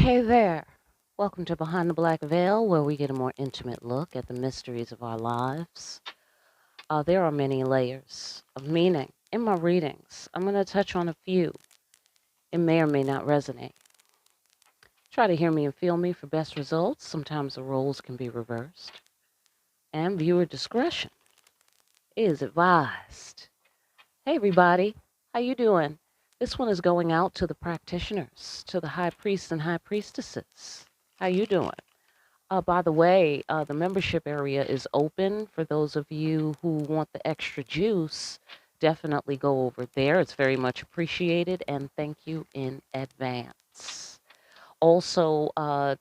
Hey there. Welcome to Behind the Black Veil, where we get a more intimate look at the mysteries of our lives. There are many layers of meaning in my readings. I'm going to touch on a few. It may or may not resonate. Try to hear me and feel me for best results. Sometimes the roles can be reversed. And viewer discretion is advised. Hey everybody, how you doing? This one is going out to the practitioners, to the high priests and high priestesses. How you doing? By the way, the membership area is open for those of you who want the extra juice. Definitely go over there. It's very much appreciated, and thank you in advance. Also,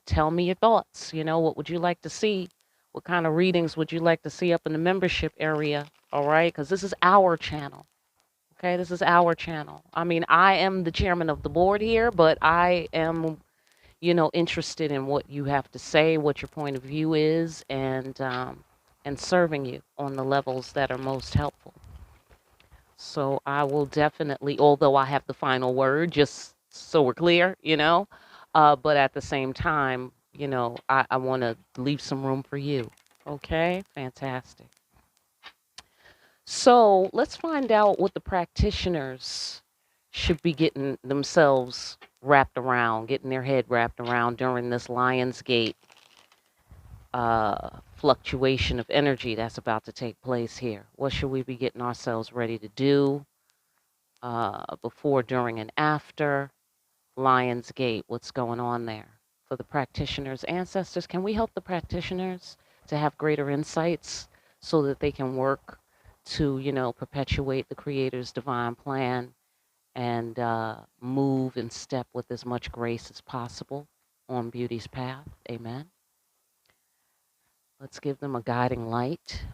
tell me your thoughts. What would you like to see? What kind of readings would you like to see up in the membership area? All right, because this is our channel. Okay, this is our channel. I mean, I am the chairman of the board here, but I am interested in what you have to say, what your point of view is, and serving you on the levels that are most helpful. So I will definitely, although I have the final word, just so we're clear, but at the same time, I want to leave some room for you. Okay, fantastic. So let's find out what the practitioners should be getting themselves wrapped around, getting their head wrapped around during this Lionsgate fluctuation of energy that's about to take place here. What should we be getting ourselves ready to do before, during, and after Lionsgate? What's going on there? For the practitioners' ancestors, can we help the practitioners to have greater insights so that they can work to, perpetuate the Creator's divine plan and move and step with as much grace as possible on beauty's path? Amen. Let's give them a guiding light.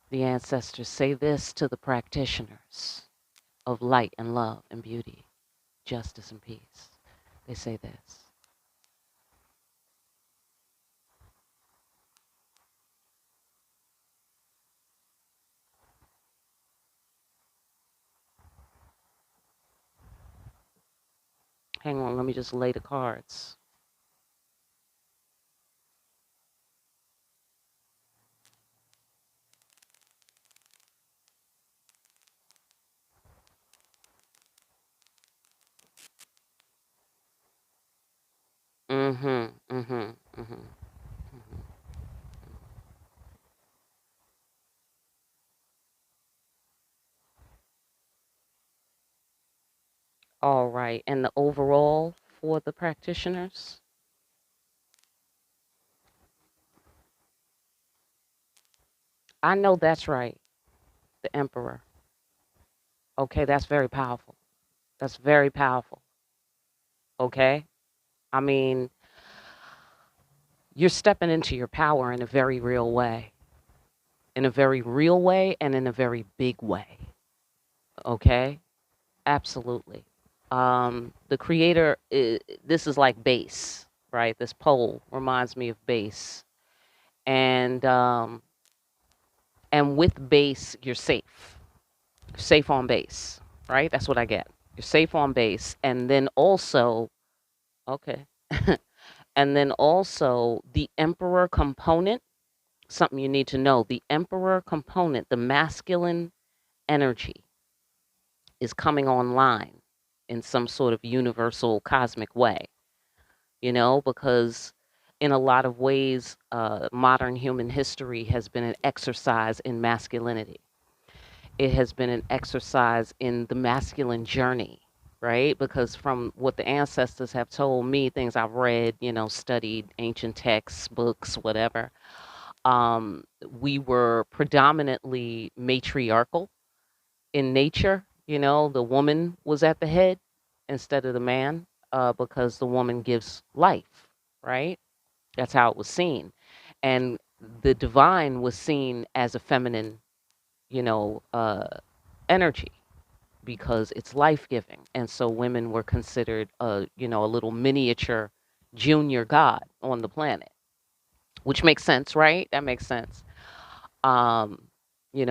The ancestors say this to the practitioners of light and love and beauty, justice and peace. They say this. Hang on, let me just lay the cards. Mm-hmm, mm-hmm, mm-hmm. All right, and the overall for the practitioners? I know that's right, the emperor. Okay, that's very powerful. That's very powerful. Okay? I mean, you're stepping into your power in a very real way. In a very real way and in a very big way. Okay? Absolutely. The creator, this is like base, right? This pole reminds me of base. And with base, you're safe. Safe on base, right? That's what I get. You're safe on base. And then also, okay. And then also the emperor component, something you need to know. The emperor component, the masculine energy is coming online in some sort of universal cosmic way, because in a lot of ways, modern human history has been an exercise in masculinity. It has been an exercise in the masculine journey, right? Because from what the ancestors have told me, things I've read, studied ancient texts, books, whatever, we were predominantly matriarchal in nature. The woman was at the head instead of the man, because the woman gives life, right? That's how it was seen. And the divine was seen as a feminine, you know, uh, energy because it's life giving. And so women were considered a little miniature junior god on the planet, which makes sense, right? That makes sense. Um,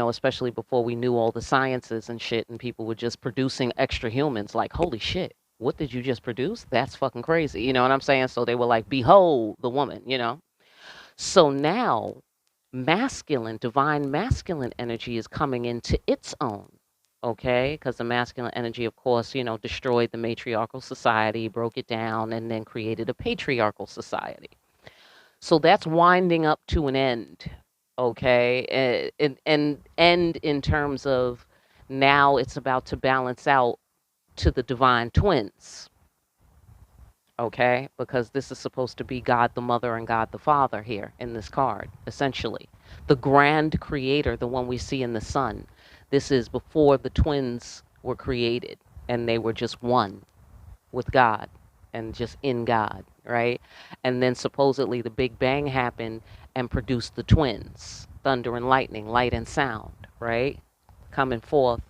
especially before we knew all the sciences and shit, and people were just producing extra humans. Like, holy shit, What did you just produce? That's fucking crazy. You know what I'm saying? So they were like, behold the woman, you know? So now masculine, divine masculine energy is coming into its own. Okay, because the masculine energy, of course, you know, destroyed the matriarchal society, broke it down, and then created a patriarchal society. So that's winding up to an end. Okay, and end in terms of now it's about to balance out to the divine twins. Okay, because this is supposed to be God the Mother and God the Father here in this card, essentially. The grand creator, the one we see in the sun. This is before the twins were created and they were just one with God and just in God, right? And then supposedly the Big Bang happened and produced the twins, thunder and lightning, light and sound, right? Coming forth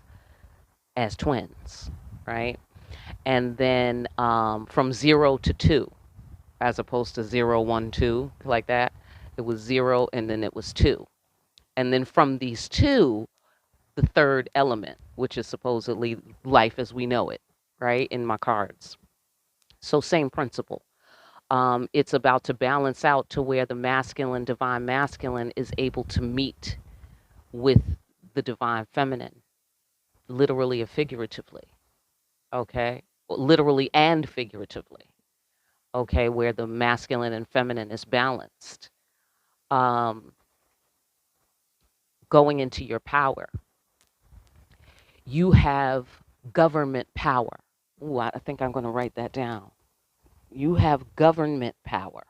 as twins, right? And then from 0 to 2, as opposed to 0, 1, 2, like that. It was 0 and then it was 2. And then from these two, the third element, which is supposedly life as we know it, right? In my cards. So, same principle. It's about to balance out to where the masculine, divine masculine, is able to meet with the divine feminine, literally or figuratively. Okay? Literally and figuratively. Okay? Where the masculine and feminine is balanced. Um, Going into your power. You have government power. Ooh, I think I'm going to write that down. You have government power.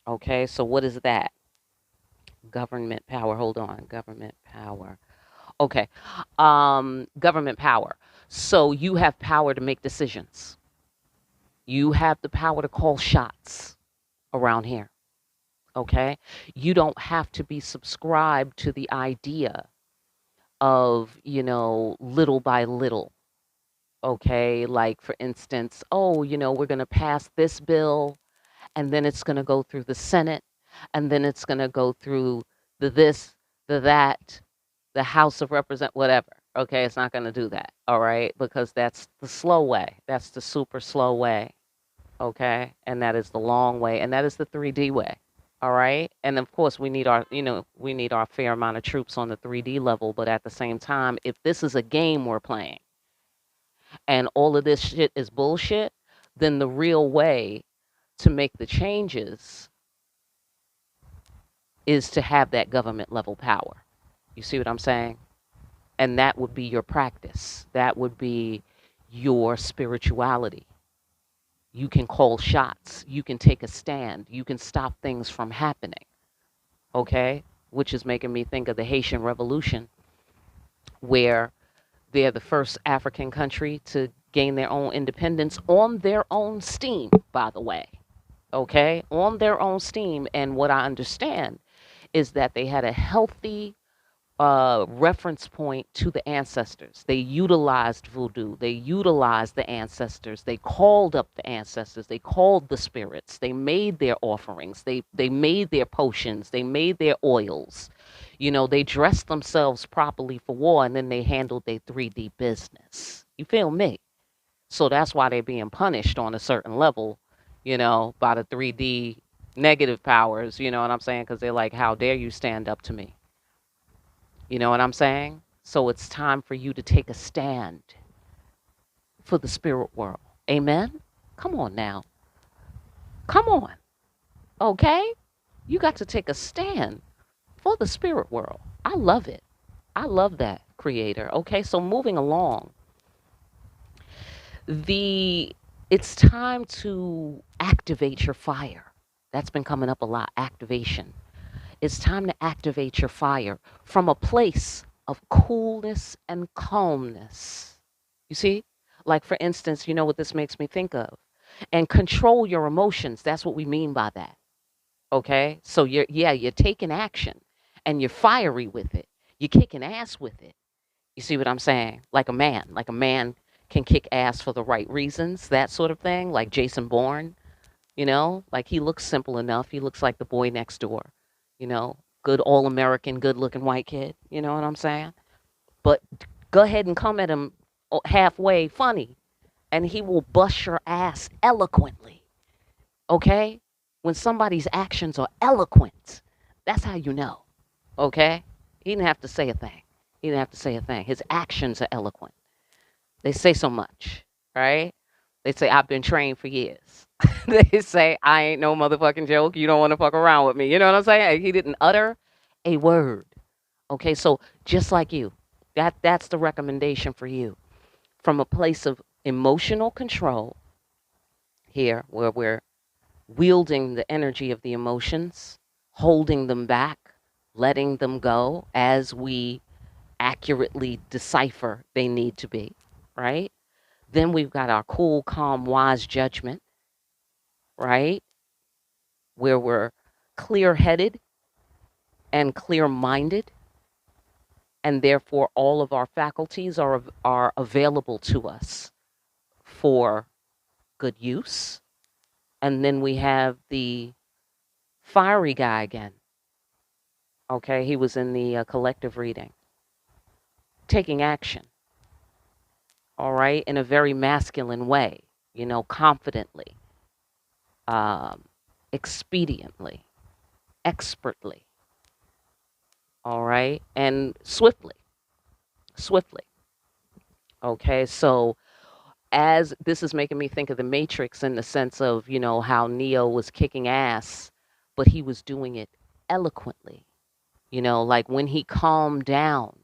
Okay, so what is that? Government power. Hold on. Government power. Okay. Government power. So you have power to make decisions. You have the power to call shots around here. Okay. You don't have to be subscribed to the idea of, you know, little by little. Okay, like for instance, oh, you know, we're going to pass this bill and then it's going to go through the Senate and then it's going to go through the this, the that, the House of Represent, whatever. Okay, it's not going to do that. All right, because that's the slow way. That's the super slow way. Okay, and that is the long way, and that is the 3D way. All right, and of course we need our, you know, we need our fair amount of troops on the 3D level, but at the same time, if this is a game we're playing and all of this shit is bullshit, then the real way to make the changes is to have that government level power. You see what I'm saying? And that would be your practice. That would be your spirituality. You can call shots. You can take a stand. You can stop things from happening. Okay? Which is making me think of the Haitian Revolution, where they're the first African country to gain their own independence on their own steam, by the way. Okay? On their own steam. And what I understand is that they had a healthy reference point to the ancestors. They utilized voodoo. They utilized the ancestors. They called up the ancestors. They called the spirits. They made their offerings. They made their potions. They made their oils. You know, they dressed themselves properly for war, and then they handled their 3D business. You feel me? So that's why they're being punished on a certain level, you know, by the 3D negative powers, you know what I'm saying? Because they're like, how dare you stand up to me? You know what I'm saying? So it's time for you to take a stand for the spirit world. Amen? Come on now. Come on. Okay? You got to take a stand for the spirit world. I love it. I love that, creator. Okay, so moving along. The it's time to activate your fire. That's been coming up a lot. Activation. It's time to activate your fire from a place of coolness and calmness. You see? Like, for instance, you know what this makes me think of? And control your emotions. That's what we mean by that. Okay? So you're taking action and you're fiery with it. You're kicking ass with it. You see what I'm saying? Like a man. Like a man can kick ass for the right reasons, that sort of thing. Like Jason Bourne. You know, like he looks simple enough. He looks like the boy next door. You know, good all American, good looking white kid. You know what I'm saying? But go ahead and come at him halfway funny. and he will bust your ass eloquently. Okay? When somebody's actions are eloquent, that's how you know. Okay? He didn't have to say a thing. He didn't have to say a thing. His actions are eloquent. They say so much, right? They say, I've been trained for years. They say, I ain't no motherfucking joke. You don't want to fuck around with me. You know what I'm saying? He didn't utter a word. Okay, so just like you, that's the recommendation for you. From a place of emotional control here, where we're wielding the energy of the emotions, holding them back, letting them go as we accurately decipher they need to be, right? Then we've got our cool, calm, wise judgment, right? Where we're clear headed and clear minded, and therefore all of our faculties are available to us for good use. And then we have the fiery guy again. Okay, he was in the collective reading, taking action, all right, in a very masculine way, confidently, um, expediently, expertly, all right, and swiftly, swiftly. Okay, so as this is making me think of the Matrix in the sense of, how Neo was kicking ass, but he was doing it eloquently, like when he calmed down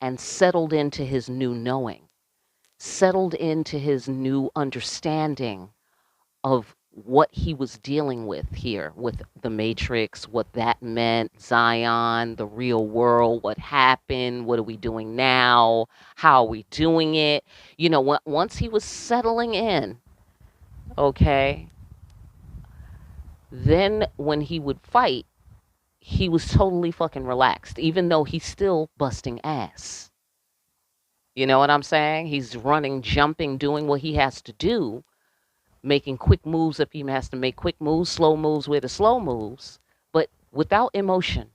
and settled into his new knowing, settled into his new understanding of what he was dealing with here with the Matrix, what that meant, Zion, the real world, what happened, what are we doing now, how are we doing it. Once he was settling in, okay, then when he would fight, he was totally fucking relaxed, even though he's still busting ass. You know what I'm saying? He's running, jumping, doing what he has to do, making quick moves if he has to make quick moves, slow moves where the slow moves, but without emotion,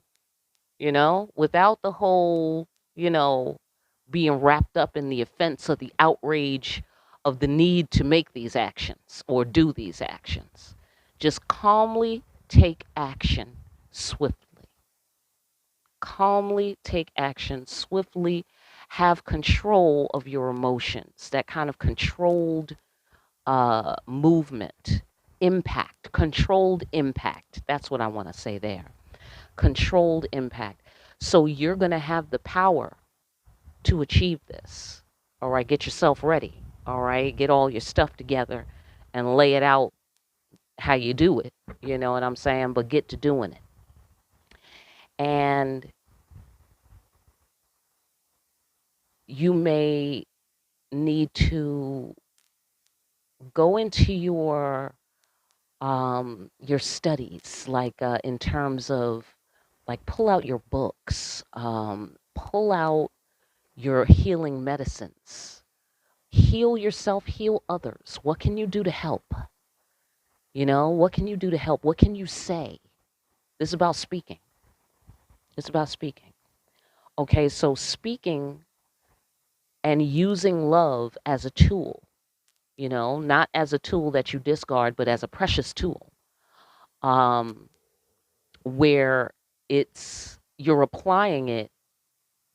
without the whole, being wrapped up in the offense or the outrage of the need to make these actions or do these actions. Just calmly take action swiftly. Calmly take action swiftly. Have control of your emotions, that kind of controlled movement, impact, controlled impact. That's what I want to say there. Controlled impact. So you're going to have the power to achieve this. All right, get yourself ready. All right, get all your stuff together and lay it out how you do it. You know what I'm saying? But get to doing it. And you may need to go into your studies, like in terms of like pull out your books, pull out your healing medicines, heal yourself, heal others. What can you do to help? What can you do to help? What can you say? This is about speaking. It's about speaking. Okay, so speaking and using love as a tool, not as a tool that you discard, but as a precious tool. Um, where you're applying it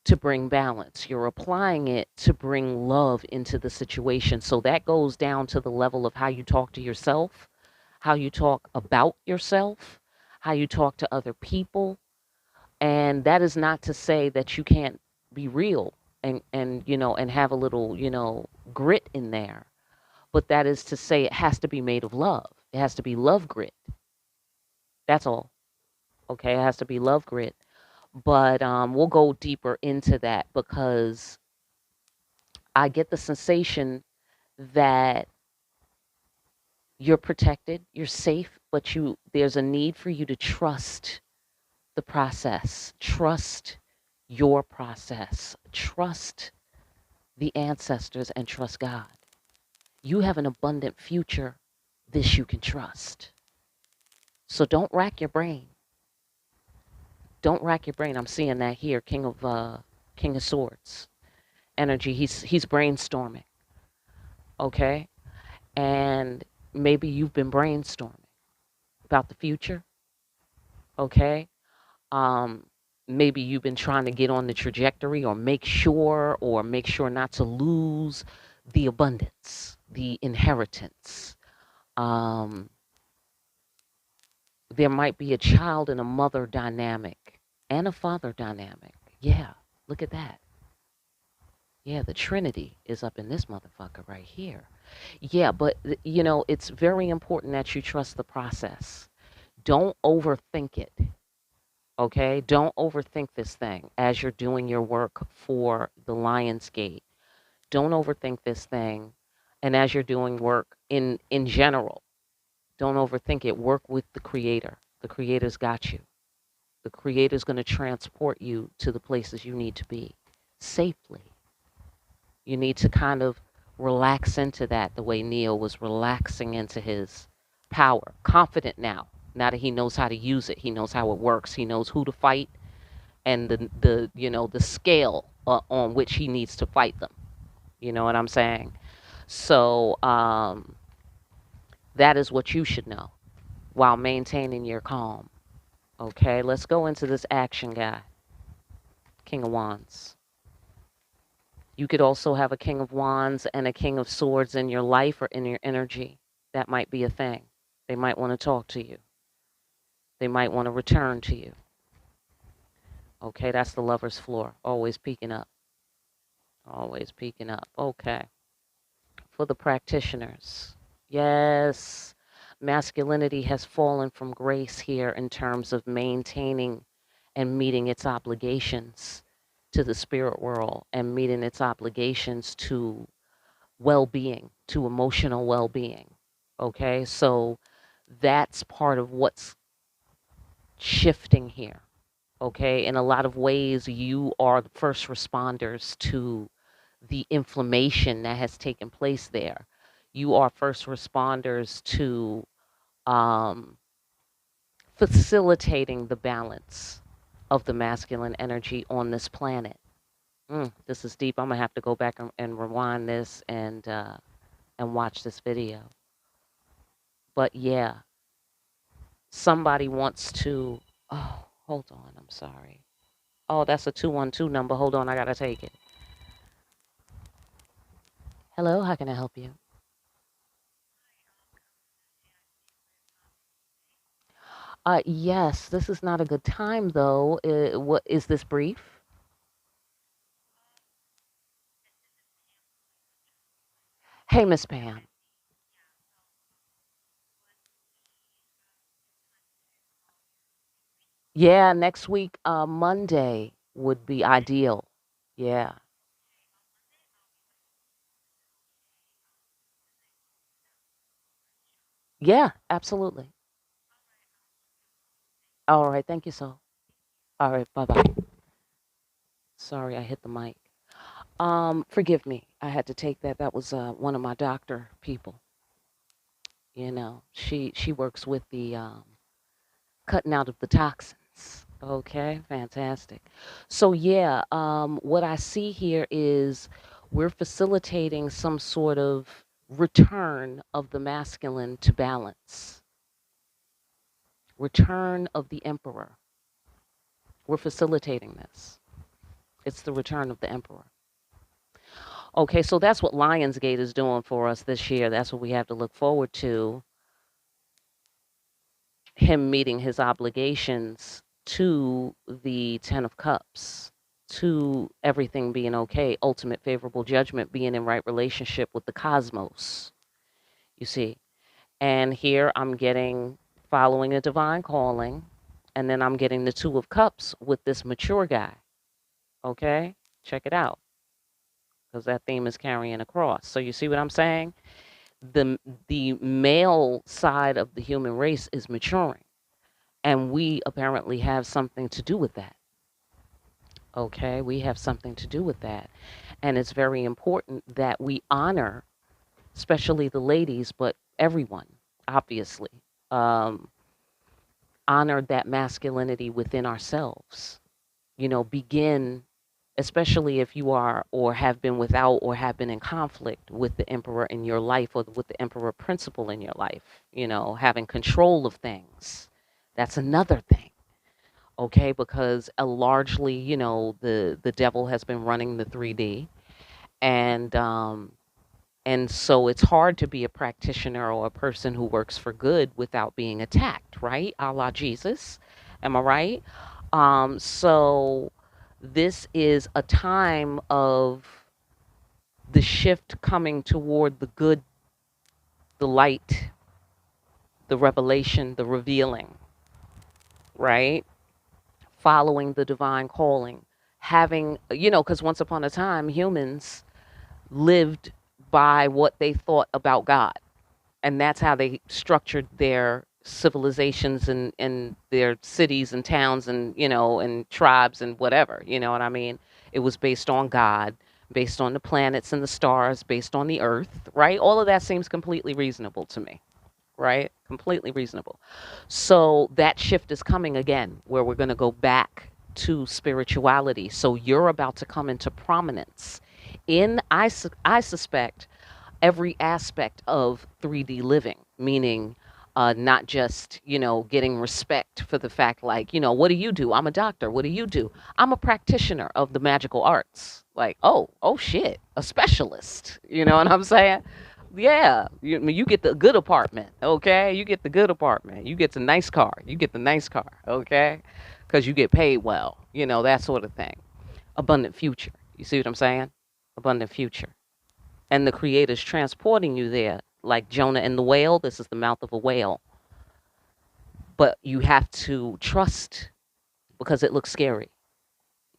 to bring balance. You're applying it to bring love into the situation. So that goes down to the level of how you talk to yourself, how you talk about yourself, how you talk to other people. And that is not to say that you can't be real and have a little, grit in there. But that is to say it has to be made of love. It has to be love grit. That's all. Okay, it has to be love grit. But we'll go deeper into that because I get the sensation that you're protected, you're safe, but there's a need for you to trust the process, trust your process, trust the ancestors, and trust God. You have an abundant future. This you can trust. So don't rack your brain. Don't rack your brain. I'm seeing that here, King of Swords energy. He's brainstorming. Okay? And maybe you've been brainstorming about the future, okay? Um, Maybe you've been trying to get on the trajectory or make sure not to lose the abundance, the inheritance. Um, there might be a child and a mother dynamic and a father dynamic. Yeah, look at that. Yeah, the Trinity is up in this motherfucker right here. Yeah, but it's very important that you trust the process. Don't overthink it. Okay? Don't overthink this thing as you're doing your work for the Lionsgate. Don't overthink this thing. And as you're doing work in general, don't overthink it. Work with the creator. The creator's got you. The creator's going to transport you to the places you need to be safely. You need to kind of relax into that the way Neo was relaxing into his power. Confident now. Now that he knows how to use it, he knows how it works. He knows who to fight and the scale on which he needs to fight them. You know what I'm saying? So that is what you should know while maintaining your calm. Okay, let's go into this action guy. King of Wands. You could also have a King of Wands and a King of Swords in your life or in your energy. That might be a thing. They might want to talk to you. They might want to return to you. Okay, that's the lover's floor. Always peeking up. Always peeking up. Okay. For the practitioners. Yes. Masculinity has fallen from grace here in terms of maintaining and meeting its obligations to the spirit world and meeting its obligations to well-being, to emotional well-being. Okay? So that's part of what's shifting here. Okay? In a lot of ways, you are the first responders to the inflammation that has taken place there. You are first responders to um, facilitating the balance of the masculine energy on this planet. This is deep. I'm gonna have to go back and rewind this and watch this video. But yeah, somebody wants to. Oh, hold on. I'm sorry. Oh, that's a 212 number. Hold on, I gotta take it. Hello, how can I help you? Yes, this is not a good time though. What is this brief? Hey, Miss Pam. Yeah, next week, Monday would be ideal. Yeah. Yeah, absolutely. All right, thank you so. All right, bye-bye. Sorry, I hit the mic. Forgive me. I had to take that. That was one of my doctor people. She works with the cutting out of the toxins. Okay, fantastic. So yeah, what I see here is we're facilitating some sort of return of the masculine to balance. Return of the emperor. We're facilitating this. It's the return of the emperor. Okay, so that's what Lionsgate is doing for us this year. That's what we have to look forward to. Him meeting his obligations to the Ten of Cups, to everything being okay, ultimate favorable judgment, being in right relationship with the cosmos, you see. And here I'm getting following a divine calling, and then I'm getting the Two of Cups with this mature guy. Okay? Check it out, because that theme is carrying across. So you see what I'm saying? The the male side of the human race is maturing, and we apparently have something to do with that. Okay, we have something to do with that. And it's very important that we honor, especially the ladies, but everyone, obviously, um, honor that masculinity within ourselves. Begin especially if you are or have been without or have been in conflict with the emperor in your life or with the emperor principle in your life, having control of things. That's another thing. Okay, because largely, the devil has been running the 3D, and so it's hard to be a practitioner or a person who works for good without being attacked, right? A la Jesus. Am I right? So this is a time of the shift coming toward the good, the light, the revelation, the revealing, right? Following the divine calling. Having, because once upon a time, humans lived by what they thought about God. And that's how they structured their civilizations and their cities and towns and tribes and whatever. You know what I mean? It was based on God, based on the planets and the stars, based on the earth, right? All of that seems completely reasonable to me, right? Completely reasonable. So that shift is coming again, where we're going to go back to spirituality. So you're about to come into prominence in, I suspect, every aspect of 3D living, meaning not just, getting respect for the fact, like, what do you do? I'm a doctor. What do you do? I'm a practitioner of the magical arts. Like, oh shit, a specialist. You know what I'm saying? Yeah, you get the good apartment, okay? You get the good apartment. You get the nice car. You get the nice car, okay? Because you get paid well, that sort of thing. Abundant future. You see what I'm saying? Abundant future. And the creator's transporting you there, like Jonah and the whale. This is the mouth of a whale. But you have to trust because it looks scary,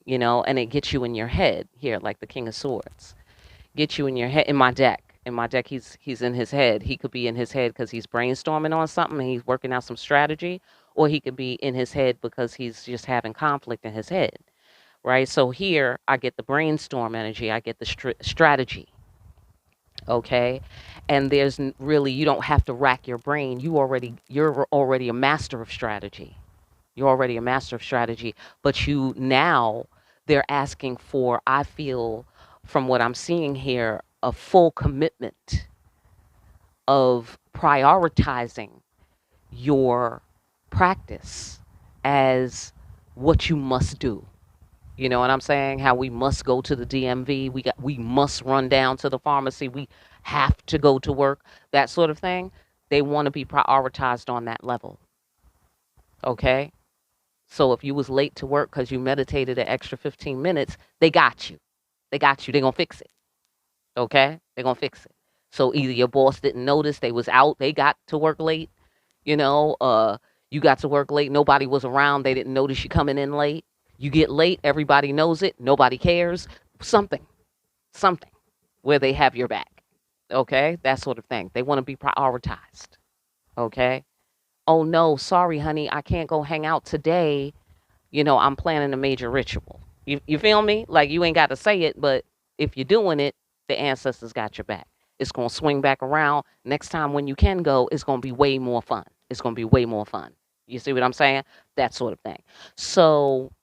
and it gets you in your head here, like the King of Swords. Get you in your head. In my deck. In my deck, he's in his head. He could be in his head because he's brainstorming on something and he's working out some strategy, or he could be in his head because he's just having conflict in his head, right? So here, I get the brainstorm energy. I get the strategy. Okay, and really, you don't have to rack your brain. You're already a master of strategy. You're already a master of strategy, but you now, they're asking for, I feel, from what I'm seeing here, a full commitment of prioritizing your practice as what you must do. You know what I'm saying? How we must go to the DMV, we must run down to the pharmacy, we have to go to work, that sort of thing. They want to be prioritized on that level. Okay? So if you was late to work because you meditated an extra 15 minutes, they got you. They got you. They're going to fix it. Okay? They're going to fix it. So either your boss didn't notice, they was out, they got to work late, you know, you got to work late, nobody was around, they didn't notice you coming in late. You get late, everybody knows it, nobody cares. Something where they have your back. Okay? That sort of thing. They want to be prioritized. Okay? Oh no, sorry, honey, I can't go hang out today. I'm planning a major ritual. You feel me? Like, you ain't got to say it, but if you're doing it, the ancestors got your back. It's going to swing back around. Next time when you can go, it's going to be way more fun. It's going to be way more fun. You see what I'm saying? That sort of thing. So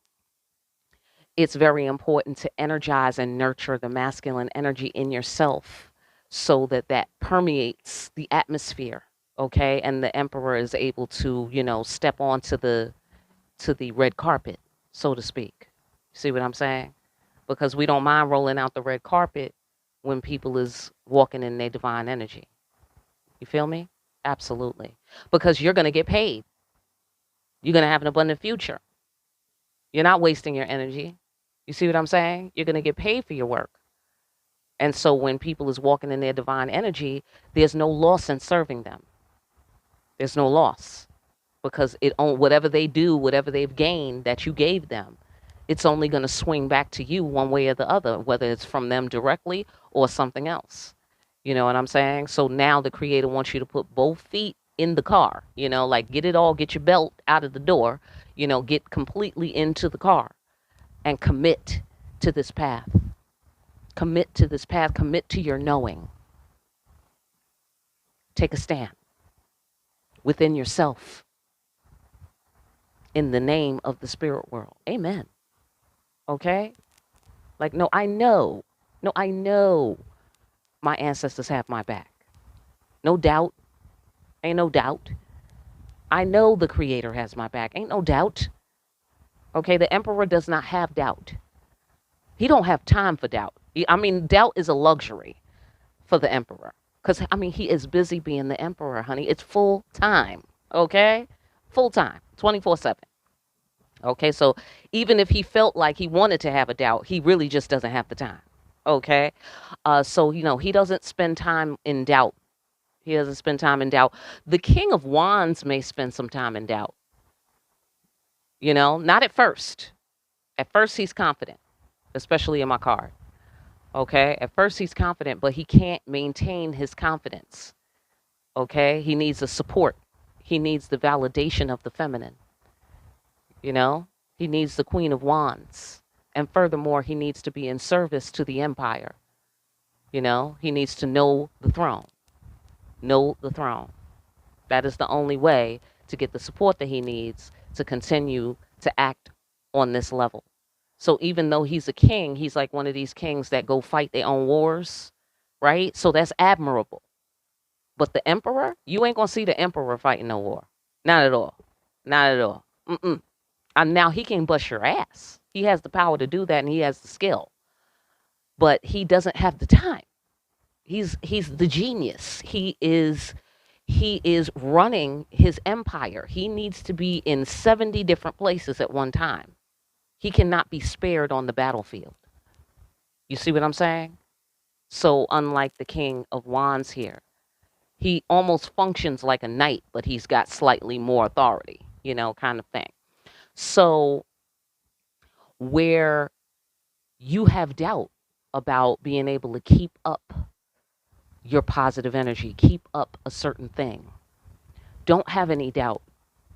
it's very important to energize and nurture the masculine energy in yourself so that that permeates the atmosphere. Okay? And the emperor is able to, step onto the red carpet, so to speak. See what I'm saying? Because we don't mind rolling out the red carpet when people is walking in their divine energy. You feel me? Absolutely. Because you're going to get paid. You're going to have an abundant future. You're not wasting your energy. You see what I'm saying? You're going to get paid for your work. And so when people is walking in their divine energy, there's no loss in serving them. There's no loss. Because whatever they do, whatever they've gained that you gave them, it's only going to swing back to you one way or the other, whether it's from them directly or something else. You know what I'm saying? So now the creator wants you to put both feet in the car, like get your belt out of the door, get completely into the car and commit to this path. Commit to this path, commit to your knowing. Take a stand within yourself in the name of the spirit world. Amen. Okay? Like, no, I know. No, I know my ancestors have my back. No doubt. Ain't no doubt. I know the creator has my back. Ain't no doubt. Okay, the emperor does not have doubt. He don't have time for doubt. I mean, doubt is a luxury for the emperor. Because, I mean, he is busy being the emperor, honey. It's full time. Okay? Full time, 24/7. Okay, so even if he felt like he wanted to have a doubt, he really just doesn't have the time. Okay? So, he doesn't spend time in doubt. He doesn't spend time in doubt. The King of Wands may spend some time in doubt, not at first. At first, he's confident, especially in my card. Okay? At first, he's confident, but he can't maintain his confidence. Okay? He needs a support. He needs the validation of the feminine. You know? He needs the Queen of Wands. And furthermore, he needs to be in service to the empire. He needs to know the throne. Know the throne. That is the only way to get the support that he needs to continue to act on this level. So even though he's a king, he's like one of these kings that go fight their own wars, right? So that's admirable. But the emperor, you ain't gonna see the emperor fighting no war. Not at all. Not at all. Mm-mm. And now he can bust your ass. He has the power to do that, and he has the skill. But he doesn't have the time. He's the genius. He is running his empire. He needs to be in 70 different places at one time. He cannot be spared on the battlefield. You see what I'm saying? So unlike the King of Wands here, he almost functions like a knight, but he's got slightly more authority, kind of thing. So where you have doubt about being able to keep up your positive energy, keep up a certain thing, don't have any doubt,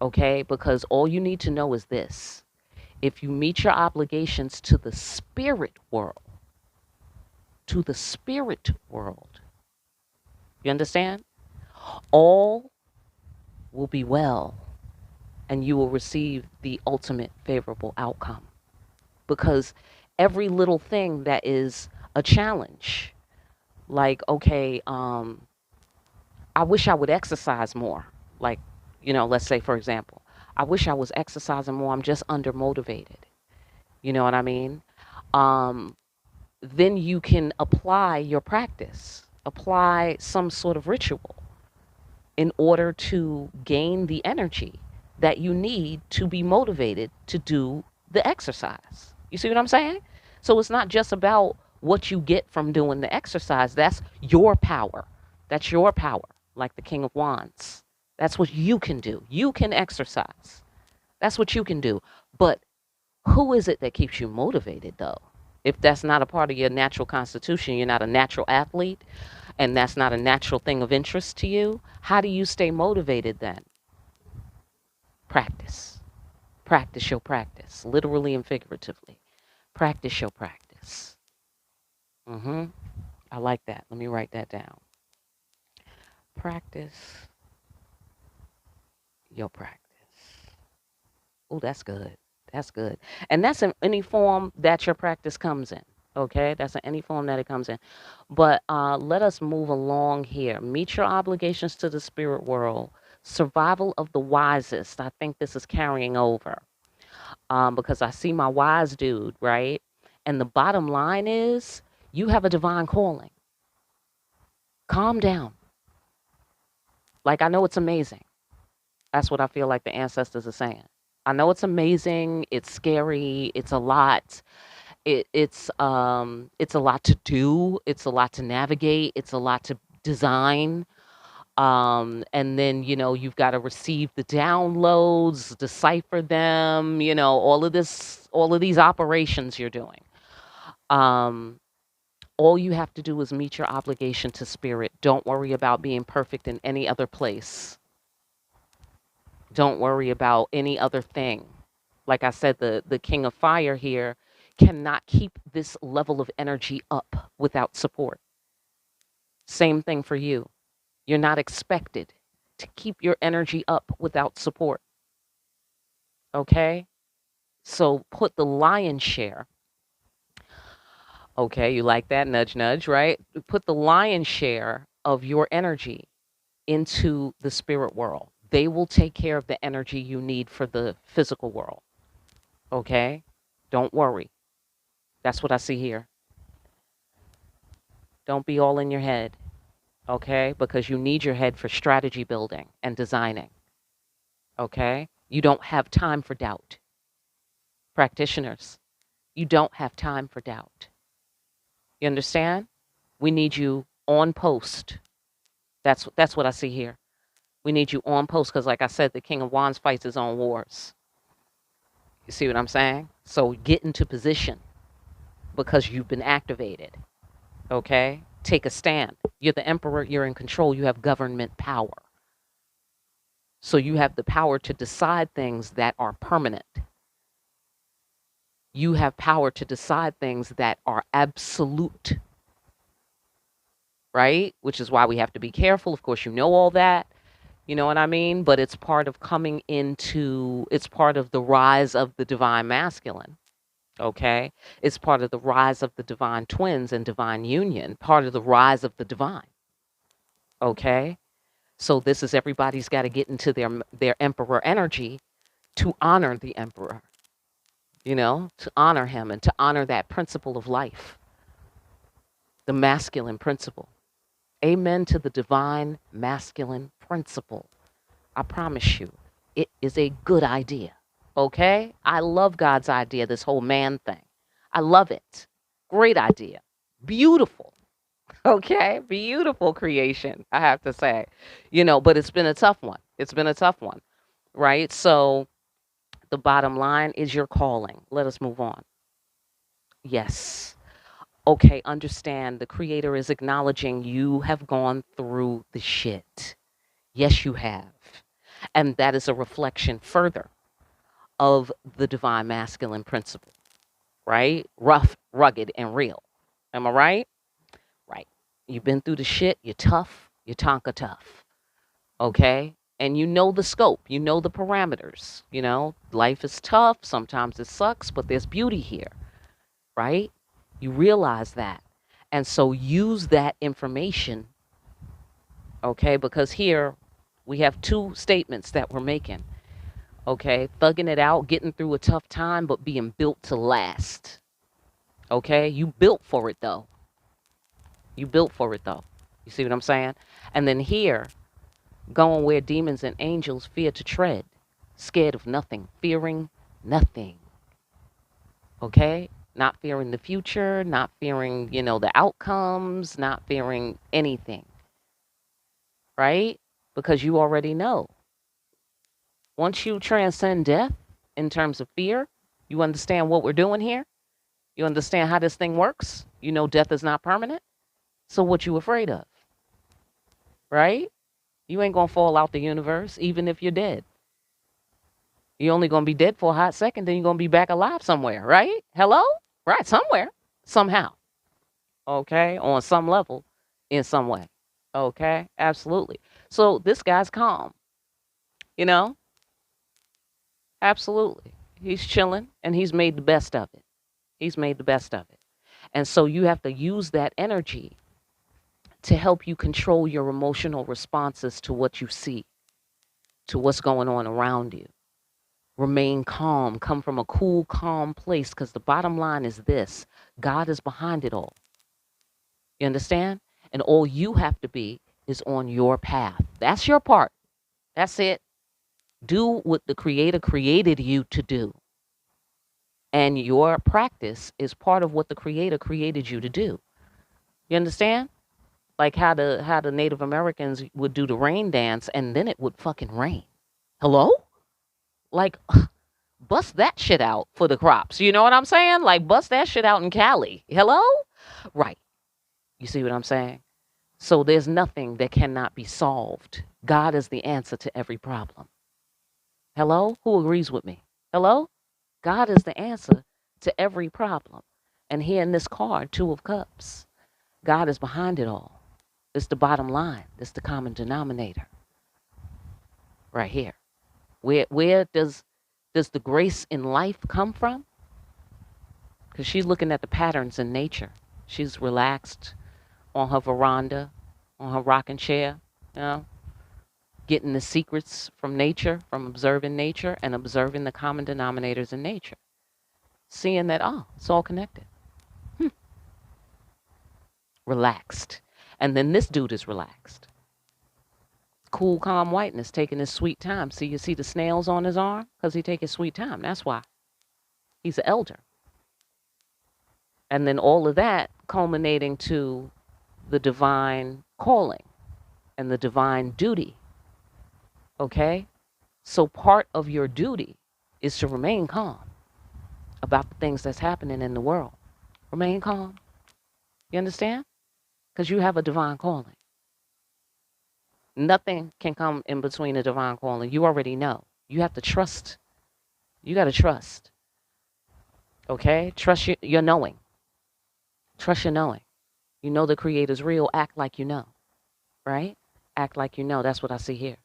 okay? Because all you need to know is this. If you meet your obligations to the spirit world, you understand? All will be well, and you will receive the ultimate favorable outcome. Because every little thing that is a challenge, like, okay, I wish I would exercise more. Like, let's say, for example, I wish I was exercising more. I'm just undermotivated. You know what I mean? Then you can apply your practice, apply some sort of ritual in order to gain the energy that you need to be motivated to do the exercise. You see what I'm saying? So it's not just about what you get from doing the exercise. That's your power. That's your power, like the King of Wands. That's what you can do. You can exercise. That's what you can do. But who is it that keeps you motivated, though? If that's not a part of your natural constitution, you're not a natural athlete, and that's not a natural thing of interest to you, how do you stay motivated then? Practice. Practice your practice, literally and figuratively. Practice your practice. I like that. Let me write that down. Practice your practice. Oh, that's good. That's good. And that's in any form that your practice comes in. Okay? That's in any form that it comes in. But let us move along here. Meet your obligations to the spirit world. Survival of the wisest. I think this is carrying over. Because I see my wise dude, right? And the bottom line is you have a divine calling. Calm down. Like, I know it's amazing. That's what I feel like the ancestors are saying. I know it's amazing. It's scary. It's a lot. It's a lot to do. It's a lot to navigate. It's a lot to design. And then, you've got to receive the downloads, decipher them, all of these operations you're doing. All you have to do is meet your obligation to spirit. Don't worry about being perfect in any other place. Don't worry about any other thing. Like I said, the King of Fire here cannot keep this level of energy up without support. Same thing for you. You're not expected to keep your energy up without support. Okay? So put the lion's share Okay, you like that? Nudge, nudge, right? Put the lion's share of your energy into the spirit world. They will take care of the energy you need for the physical world. Okay? Don't worry. That's what I see here. Don't be all in your head. Okay? Because you need your head for strategy building and designing. Okay? You don't have time for doubt. Practitioners, you don't have time for doubt. You understand? We need you on post. That's what I see here. We need you on post because, like I said, the King of Wands fights his own wars. You see what I'm saying? So get into position because you've been activated. Okay? Take a stand. You're the emperor. You're in control. You have government power. So you have the power to decide things that are permanent. You have power to decide things that are absolute. Right? Which is why we have to be careful. Of course, you know all that. You know what I mean? But it's part of coming into, it's part of the rise of the divine masculine. Okay? It's part of the rise of the divine twins and divine union, part of the rise of the divine. Okay? So this is everybody's got to get into their emperor energy to honor the emperor, you know, to honor him and to honor that principle of life, the masculine principle. Amen to the divine masculine principle. I promise you, it is a good idea. Okay? I love God's idea, this whole man thing. I love it. Great idea. Beautiful. Okay? Beautiful creation, I have to say. You know, but it's been a tough one. It's been a tough one, right? So the bottom line is your calling. Let us move on. Yes. Okay, understand the creator is acknowledging you have gone through the shit. Yes, you have. And that is a reflection further of the divine masculine principle, right? Rough, rugged, and real. Am I right? Right. You've been through the shit. You're tough. You're Tonka tough. Okay? And you know the scope. You know the parameters. You know, life is tough. Sometimes it sucks, but there's beauty here, right? You realize that. And so use that information, okay? Because here we have two statements that we're making. Okay, thugging it out, getting through a tough time, but being built to last. Okay, you built for it though. You built for it though. You see what I'm saying? And then here, going where demons and angels fear to tread, scared of nothing, fearing nothing. Okay, not fearing the future, not fearing, you know, the outcomes, not fearing anything. Right? Because you already know. Once you transcend death in terms of fear, you understand what we're doing here. You understand how this thing works. You know death is not permanent. So what you afraid of? Right? You ain't gonna fall out the universe, even if you're dead. You're only gonna be dead for a hot second, then you're gonna be back alive somewhere, right? Hello? Right, somewhere. Somehow. Okay? On some level, in some way. Okay? Absolutely. So this guy's calm. You know? Absolutely. He's chilling and he's made the best of it. He's made the best of it. And so you have to use that energy to help you control your emotional responses to what you see, to what's going on around you. Remain calm, come from a cool, calm place, because the bottom line is this: God is behind it all. You understand? And all you have to be is on your path. That's your part. That's it. Do what the Creator created you to do. And your practice is part of what the Creator created you to do. You understand? Like how the Native Americans would do the rain dance and then it would fucking rain. Hello? Like bust that shit out for the crops. You know what I'm saying? Like bust that shit out in Cali. Hello? Right. You see what I'm saying? So there's nothing that cannot be solved. God is the answer to every problem. Hello? Who agrees with me? Hello? God is the answer to every problem. And here in this card, Two of Cups, God is behind it all. It's the bottom line. It's the common denominator. Right here. Where does the grace in life come from? Because she's looking at the patterns in nature. She's relaxed on her veranda, on her rocking chair, you know, getting the secrets from nature, from observing nature and observing the common denominators in nature. Seeing that, oh, it's all connected. Hmm. Relaxed. And then this dude is relaxed. Cool, calm whiteness, taking his sweet time. See, you see the snails on his arm? Because he take his sweet time. That's why. He's an elder. And then all of that culminating to the divine calling and the divine duty. Okay? So part of your duty is to remain calm about the things that's happening in the world. Remain calm. You understand? Because you have a divine calling. Nothing can come in between a divine calling. You already know. You have to trust. You got to trust. Okay? Trust your knowing. Trust your knowing. You know the Creator's real. Act like you know. Right? Act like you know. That's what I see here.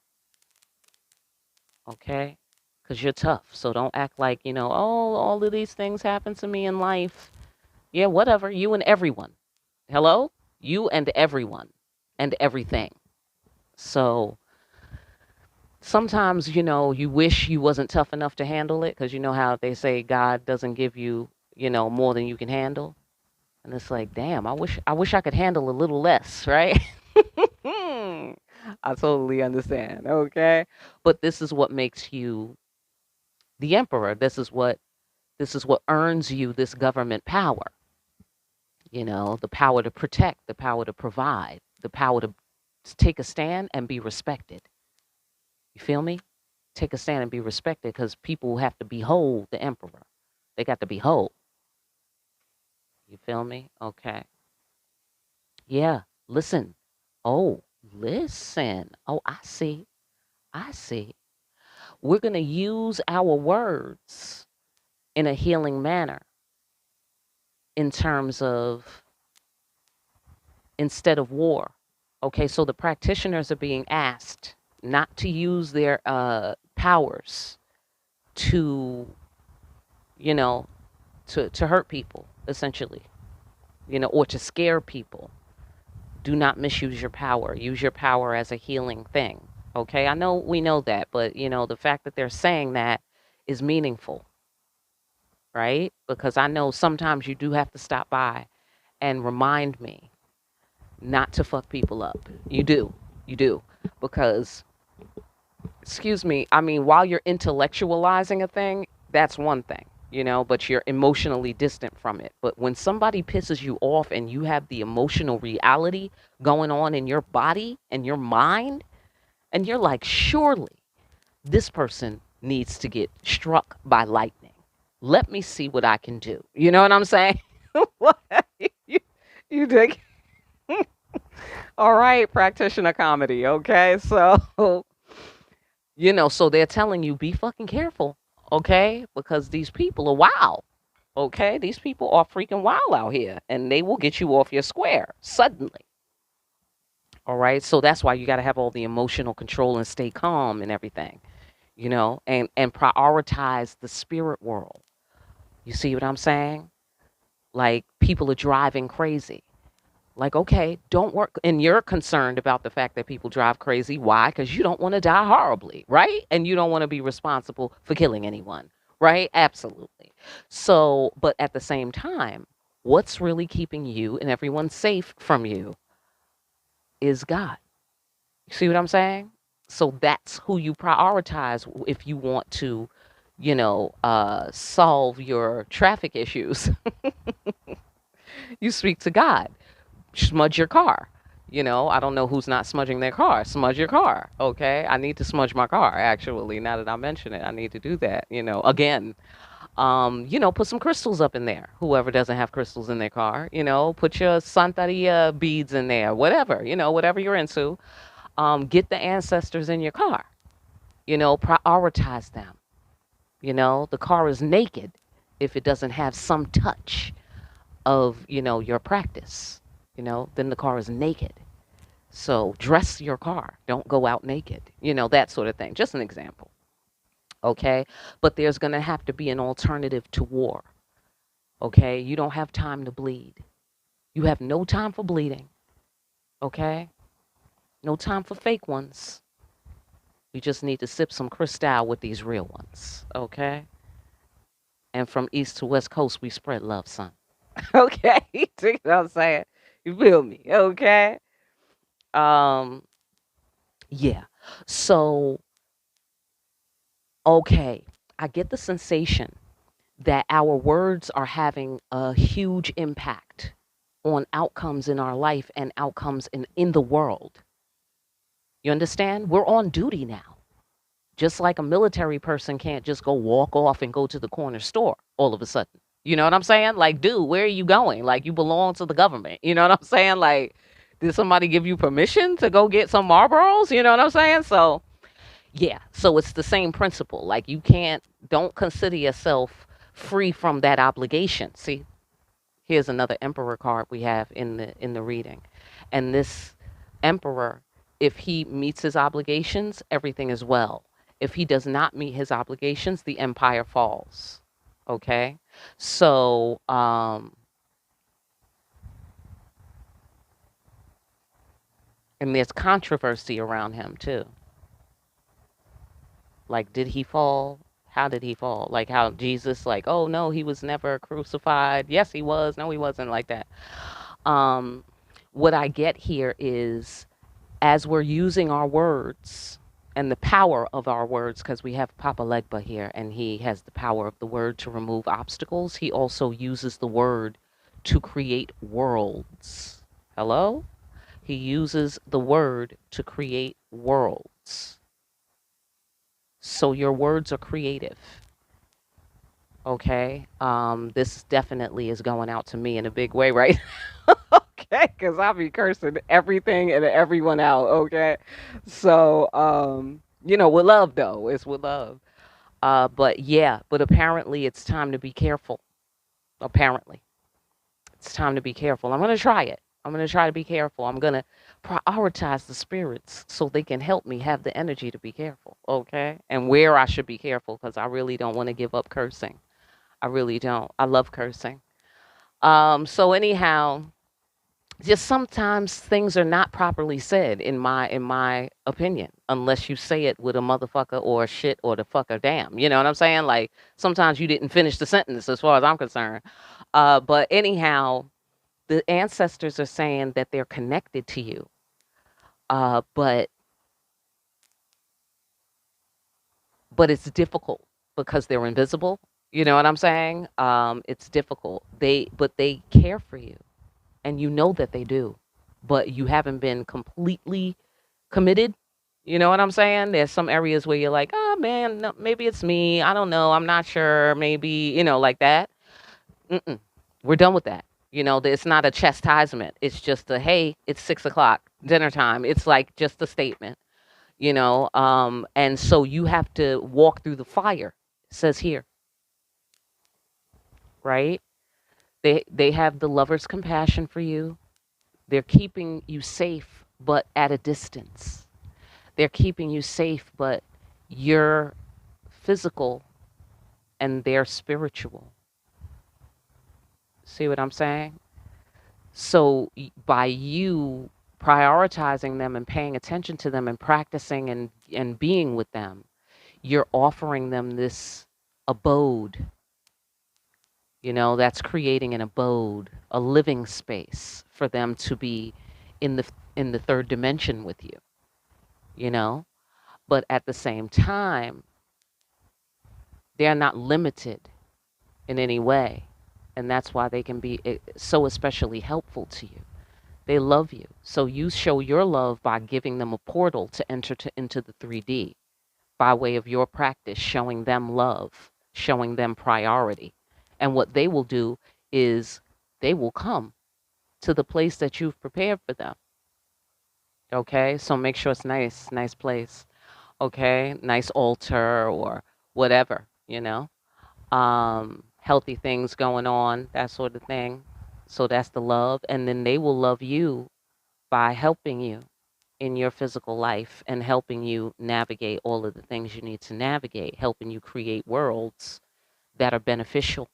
Okay? Because you're tough. So don't act like, oh, all of these things happen to me in life. Yeah, whatever. You and everyone. Hello? You and everyone and everything. So sometimes, you wish you wasn't tough enough to handle it because you know how they say God doesn't give you, more than you can handle. And it's like, damn, I wish I could handle a little less, right? I totally understand. Okay. But this is what makes you the emperor. This is what earns you this government power. The power to protect, the power to provide, the power to take a stand and be respected. You feel me? Take a stand and be respected because people have to behold the emperor. They got to behold. You feel me? Okay. Yeah. Listen. Oh, listen. Oh, I see. I see. We're going to use our words in a healing manner in terms of instead of war. Okay, so the practitioners are being asked not to use their powers to, you know, to hurt people, essentially, or to scare people. Do not misuse your power. Use your power as a healing thing. Okay, I know we know that, but the fact that they're saying that is meaningful, right? Because I know sometimes you do have to stop by and remind me not to fuck people up. You do, because excuse me, I mean, while you're intellectualizing a thing, that's one thing, but you're emotionally distant from it. But when somebody pisses you off and you have the emotional reality going on in your body and your mind, and you're like, surely this person needs to get struck by lightning. Let me see what I can do. You know what I'm saying? What? You dig? All right, practitioner comedy. Okay. So, so they're telling you be fucking careful. Okay. Because these people are wild. Okay. These people are freaking wild out here and they will get you off your square suddenly. All right. So that's why you got to have all the emotional control and stay calm and everything, and prioritize the spirit world. You see what I'm saying? Like people are driving crazy. Like, okay, don't work. And you're concerned about the fact that people drive crazy. Why? Because you don't want to die horribly, right? And you don't want to be responsible for killing anyone, right? Absolutely. So, but at the same time, what's really keeping you and everyone safe from you is God. You see what I'm saying? So that's who you prioritize if you want to, solve your traffic issues. You speak to God. Smudge your car. I don't know who's not smudging their car. Smudge your car. Okay. I need to smudge my car, actually. Now that I mention it, I need to do that, again. Put some crystals up in there. Whoever doesn't have crystals in their car, put your Santeria beads in there, whatever, whatever you're into. Get the ancestors in your car, prioritize them. The car is naked if it doesn't have some touch of, your practice, then the car is naked. So dress your car. Don't go out naked, that sort of thing. Just an example. Okay. But there's going to have to be an alternative to war. Okay. You don't have time to bleed. You have no time for bleeding, okay? No time for fake ones. You just need to sip some Cristal with these real ones, okay? And from east to west coast, we spread love, son. Okay? You know what I'm saying? You feel me? Okay? Um, yeah. So, okay, I get the sensation that our words are having a huge impact on outcomes in our life and outcomes in the world. You understand? We're on duty now. Just like a military person can't just go walk off and go to the corner store all of a sudden. You know what I'm saying? Like, dude, where are you going? Like, you belong to the government. You know what I'm saying? Like, did somebody give you permission to go get some Marlboros? You know what I'm saying? So, yeah. So it's the same principle. Like, don't consider yourself free from that obligation. See, here's another emperor card we have in the reading. And this emperor, if he meets his obligations, everything is well. If he does not meet his obligations, the empire falls. Okay? So, and there's controversy around him too. Like, did he fall? How did he fall? Like how Jesus, like, oh no, he was never crucified. Yes, he was. No, he wasn't, like that. Um, what I get here is, as we're using our words and the power of our words, because we have Papa Legba here and he has the power of the word to remove obstacles, he also uses the word to create worlds. Hello? He uses the word to create worlds. So your words are creative. Okay? This definitely is going out to me in a big way, right? Okay, because I'll be cursing everything and everyone out, okay? So, with love though. It's with love. But yeah, but apparently it's time to be careful. Apparently. It's time to be careful. I'm gonna try it. I'm gonna try to be careful. I'm gonna prioritize the spirits so they can help me have the energy to be careful, okay? And where I should be careful, because I really don't want to give up cursing. I really don't. I love cursing. So anyhow, just sometimes things are not properly said in my opinion, unless you say it with a motherfucker or a shit or the fucker damn. You know what I'm saying? Like sometimes you didn't finish the sentence as far as I'm concerned. But anyhow, the ancestors are saying that they're connected to you. But it's difficult because they're invisible. You know what I'm saying? It's difficult. They care for you, and you know that they do, but you haven't been completely committed. You know what I'm saying? There's some areas where you're like, oh man, no, maybe it's me. I don't know. I'm not sure. Maybe, like that. Mm-mm. We're done with that. It's not a chastisement. It's just a, hey, it's 6 o'clock, dinner time. It's like just a statement. And so you have to walk through the fire, it says here, right? They have the lover's compassion for you. They're keeping you safe, but at a distance. They're keeping you safe, but you're physical and they're spiritual. See what I'm saying? So by you prioritizing them and paying attention to them and practicing and being with them, you're offering them this abode. That's creating an abode, a living space for them to be in the third dimension with you, you know? But at the same time, they're not limited in any way. And that's why they can be so especially helpful to you. They love you. So you show your love by giving them a portal to enter into the 3D by way of your practice, showing them love, showing them priority. And what they will do is they will come to the place that you've prepared for them. Okay? So make sure it's nice place. Okay? Nice altar or whatever. Healthy things going on, that sort of thing. So that's the love. And then they will love you by helping you in your physical life and helping you navigate all of the things you need to navigate, helping you create worlds that are beneficial.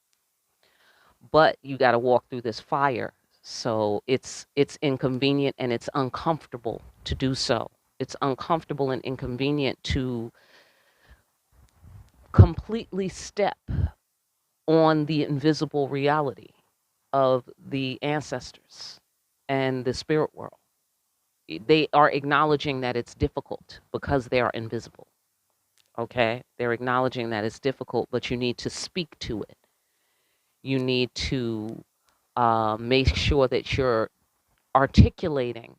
But you got to walk through this fire. So it's inconvenient and it's uncomfortable to do so. It's uncomfortable and inconvenient to completely step on the invisible reality of the ancestors and the spirit world. They are acknowledging that it's difficult because they are invisible. Okay? They're acknowledging that it's difficult, but you need to speak to it. You need to make sure that you're articulating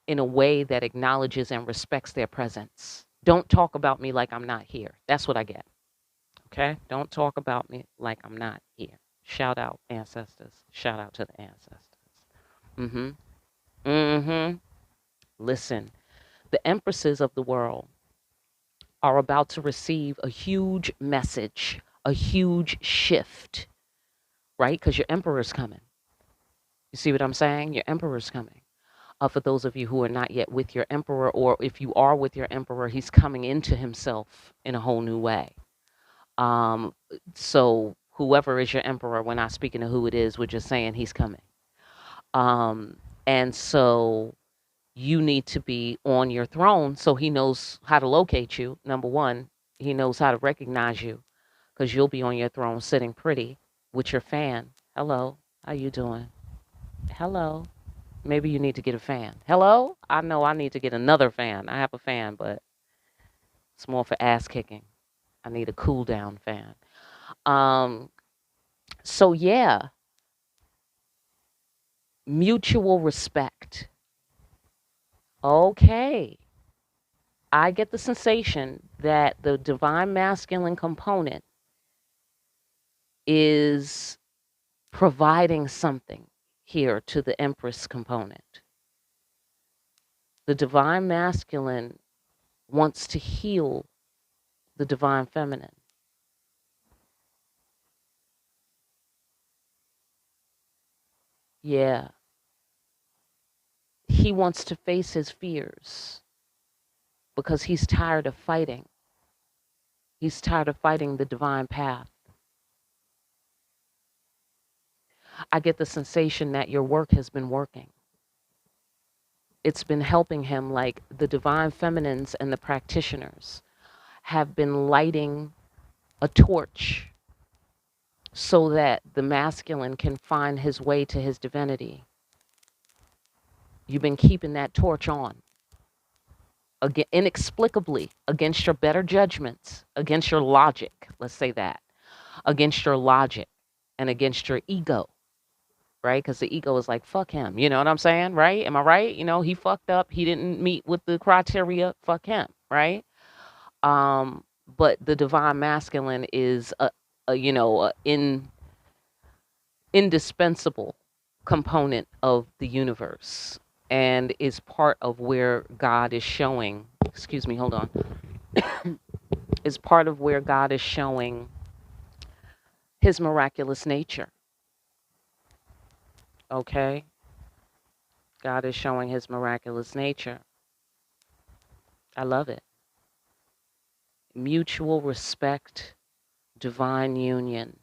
in a way that acknowledges and respects their presence. Don't talk about me like I'm not here. That's what I get. Okay? Don't talk about me like I'm not here. Shout out ancestors. Shout out to the ancestors. Mm-hmm. Mm-hmm. Listen, the empresses of the world are about to receive a huge message, a huge shift, right? Because your emperor's coming. You see what I'm saying? Your emperor's coming. For those of you who are not yet with your emperor, or if you are with your emperor, he's coming into himself in a whole new way. Um, so whoever is your emperor, we're not speaking to who it is, we're just saying he's coming. Um, and so you need to be on your throne so he knows how to locate you. Number one, he knows how to recognize you because you'll be on your throne sitting pretty with your fan. Hello, how you doing? Hello. Maybe you need to get a fan. Hello? I know I need to get another fan. I have a fan, but it's more for ass kicking. I need a cool down fan. Um, so yeah, mutual respect. Okay. I get the sensation that the divine masculine component is providing something here to the empress component. The divine masculine wants to heal the divine feminine. Yeah. He wants to face his fears because he's tired of fighting. He's tired of fighting the divine path. I get the sensation that your work has been working. It's been helping him, like the divine feminines and the practitioners have been lighting a torch so that the masculine can find his way to his divinity. You've been keeping that torch on. Again, inexplicably, against your better judgments, against your logic, let's say that, against your logic and against your ego, right? Because the ego is like, fuck him. You know what I'm saying, right? Am I right? You know, he fucked up. He didn't meet with the criteria. Fuck him, right? Um, but the divine masculine is a indispensable component of the universe and is part of where God is showing, excuse me, hold on, is part of where God is showing his miraculous nature. Okay? God is showing his miraculous nature. I love it. Mutual respect, divine union.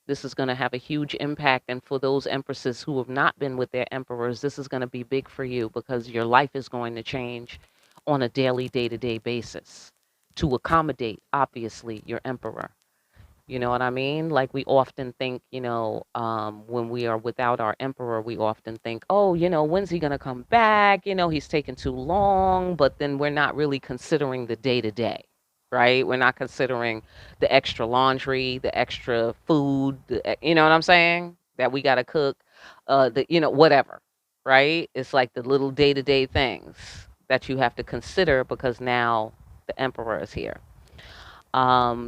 This is going to have a huge impact. And for those empresses who have not been with their emperors, this is going to be big for you because your life is going to change on a daily, day-to-day basis to accommodate, obviously, your emperor. You know what I mean? Like we often think, when we are without our emperor, we often think, oh, when's he going to come back? He's taking too long. But then we're not really considering the day to day, right? We're not considering the extra laundry, the extra food, you know what I'm saying? That we got to cook, whatever, right? It's like the little day to day things that you have to consider because now the emperor is here.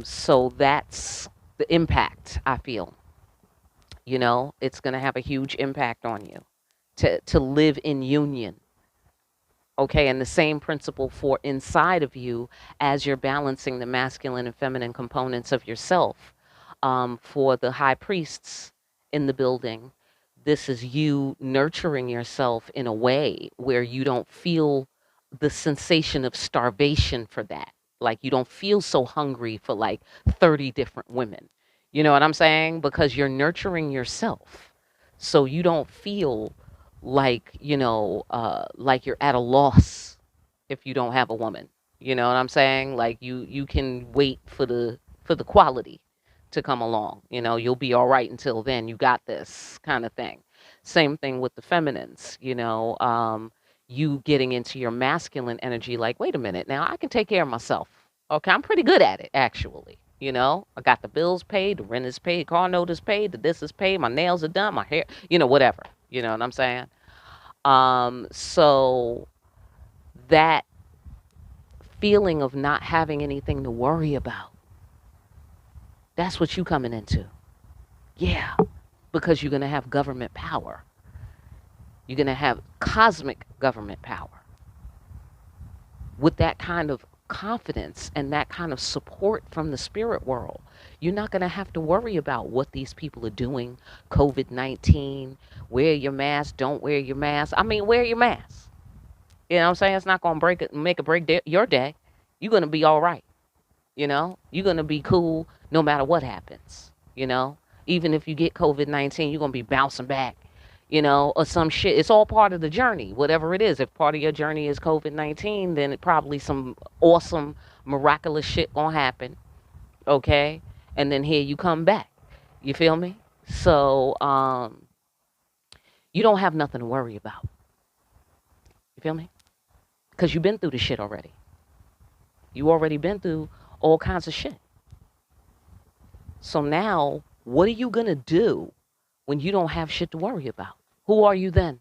So that's the impact I feel. It's going to have a huge impact on you to live in union. Okay, and the same principle for inside of you as you're balancing the masculine and feminine components of yourself. For the high priests in the building, this is you nurturing yourself in a way where you don't feel the sensation of starvation for that. Like you don't feel so hungry for like 30 different women. You know what I'm saying? Because you're nurturing yourself So you don't feel like, like you're at a loss if you don't have a woman. You know what I'm saying? Like you can wait for the quality to come along. You'll be all right until then. You got this kind of thing. Same thing with the feminines, you getting into your masculine energy, like, wait a minute, now I can take care of myself. Okay, I'm pretty good at it, actually. I got the bills paid, the rent is paid, car note is paid, the this is paid, my nails are done, my hair, whatever. You know what I'm saying? So that feeling of not having anything to worry about, that's what you coming into. Yeah, because you're going to have government power. You're going to have cosmic government power. With that kind of confidence and that kind of support from the spirit world, you're not going to have to worry about what these people are doing. COVID-19, wear your mask, don't wear your mask. I mean, wear your mask. You know what I'm saying? It's not going to make a break your day. You're going to be all right. You're going to be cool no matter what happens. Even if you get COVID-19, you're going to be bouncing back, or some shit. It's all part of the journey, whatever it is. If part of your journey is COVID-19, then it probably some awesome, miraculous shit going to happen. Okay. And then here you come back. You feel me? So, you don't have nothing to worry about. You feel me? Because you've been through the shit already. You already been through all kinds of shit. So now, what are you going to do when you don't have shit to worry about? Who are you then?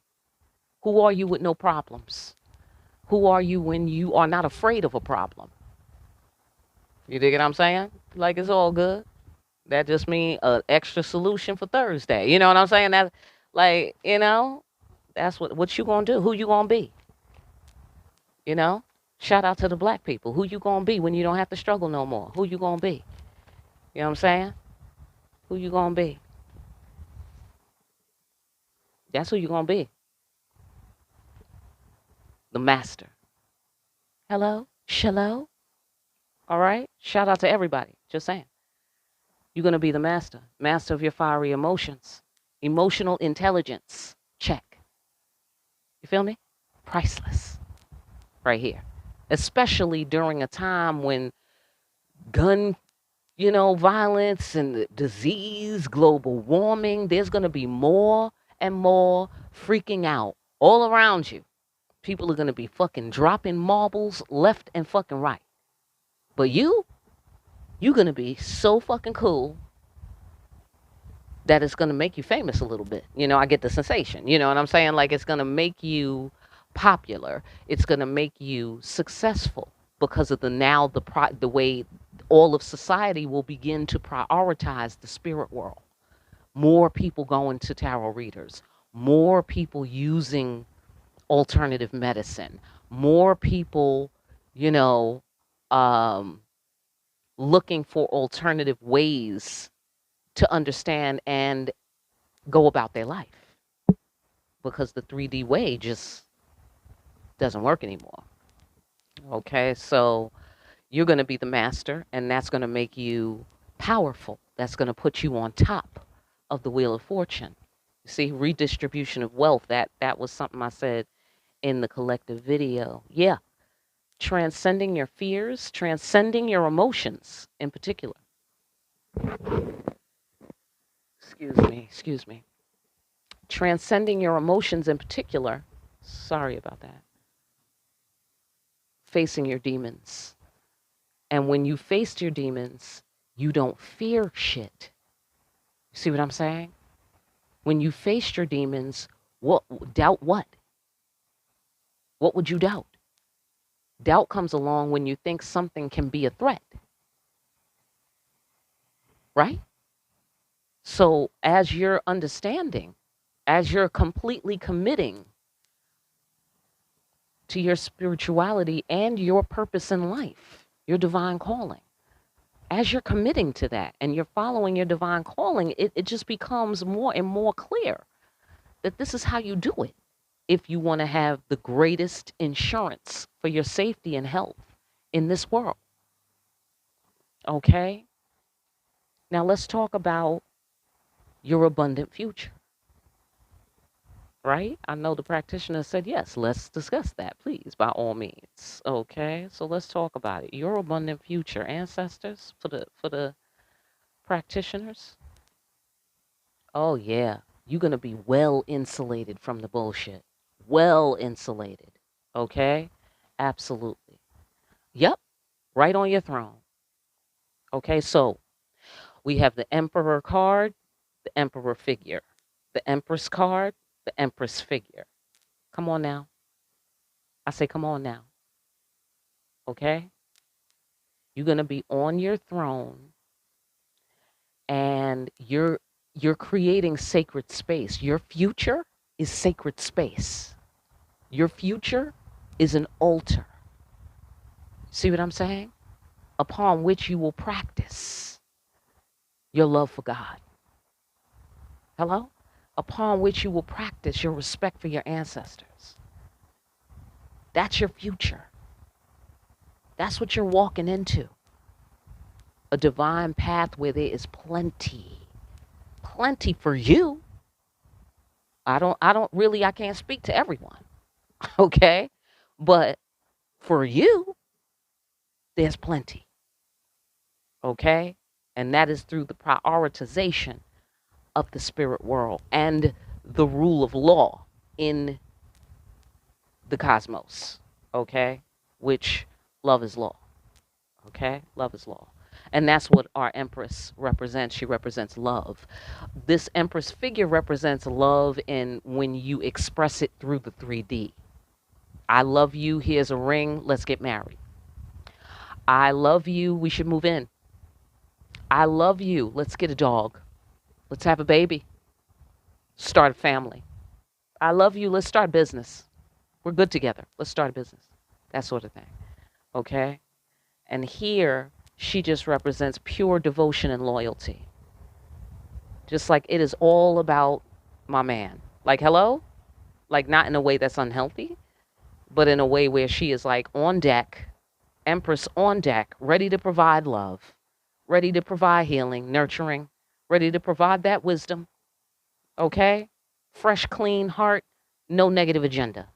Who are you with no problems? Who are you when you are not afraid of a problem? You dig what I'm saying? Like, it's all good. That just means an extra solution for Thursday. You know what I'm saying? That, like, that's what you going to do. Who you going to be? Shout out to the black people. Who you going to be when you don't have to struggle no more? Who you going to be? You know what I'm saying? Who you going to be? That's who you going to be. The master. Hello? Shalom? All right? Shout out to everybody. Just saying. You're going to be the master. Master of your fiery emotions. Emotional intelligence. Check. You feel me? Priceless. Right here. Especially during a time when gun, violence and disease, global warming, there's going to be more and more freaking out all around you. People are going to be fucking dropping marbles left and fucking right. But you're going to be so fucking cool that it's going to make you famous a little bit. I get the sensation. You know what I'm saying? Like, it's going to make you popular. It's going to make you successful because of the way all of society will begin to prioritize the spirit world. More people going to tarot readers. More people using alternative medicine. More people, looking for alternative ways to understand and go about their life, because the 3D way just doesn't work anymore. Okay, so you're going to be the master, and that's going to make you powerful. That's going to put you on top of the wheel of fortune. You see, redistribution of wealth, that was something I said in the collective video. Yeah, transcending your fears, transcending your emotions in particular. Excuse me. Transcending your emotions in particular. Sorry about that. Facing your demons. And when you face your demons, you don't fear shit. You see what I'm saying? When you face your demons, doubt what? What would you doubt? Doubt comes along when you think something can be a threat. Right? So as you're understanding, as you're completely committing to your spirituality and your purpose in life, your divine calling, as you're committing to that and you're following your divine calling, it just becomes more and more clear that this is how you do it if you want to have the greatest insurance for your safety and health in this world. Okay? Now let's talk about your abundant future. right? I know the practitioner said, yes, let's discuss that, please, by all means. Okay, so let's talk about it. Your abundant future ancestors for the practitioners. Oh yeah, you're gonna be well insulated from the bullshit. Well insulated. Okay? Absolutely. Yep, right on your throne. Okay, so we have the Emperor card, the Emperor figure, the Empress card, the Empress figure. Come on now. I say, come on now. Okay? You're going to be on your throne and you're creating sacred space. Your future is sacred space. Your future is an altar. See what I'm saying? Upon which you will practice your love for God. Hello? Upon which you will practice your respect for your ancestors. That's your future. That's what you're walking into. A divine path where there is plenty. Plenty for you. I can't speak to everyone. Okay? But for you, there's plenty. Okay? And that is through the prioritization of the spirit world and the rule of law in the cosmos. Okay? Which love is law. Okay? Love is law. And that's what our Empress represents. She represents love. This Empress figure represents love in when you express it through the 3D. I love you. Here's a ring. Let's get married. I love you. We should move in. I love you. Let's get a dog. Let's have a baby. Start a family. I love you. Let's start a business. We're good together. Let's start a business. That sort of thing. Okay? And here, she just represents pure devotion and loyalty. Just like it is all about my man. Like, hello? Like, not in a way that's unhealthy, but in a way where she is like on deck, Empress on deck, ready to provide love, ready to provide healing, nurturing, ready to provide that wisdom. Okay? Fresh, clean heart, no negative agenda.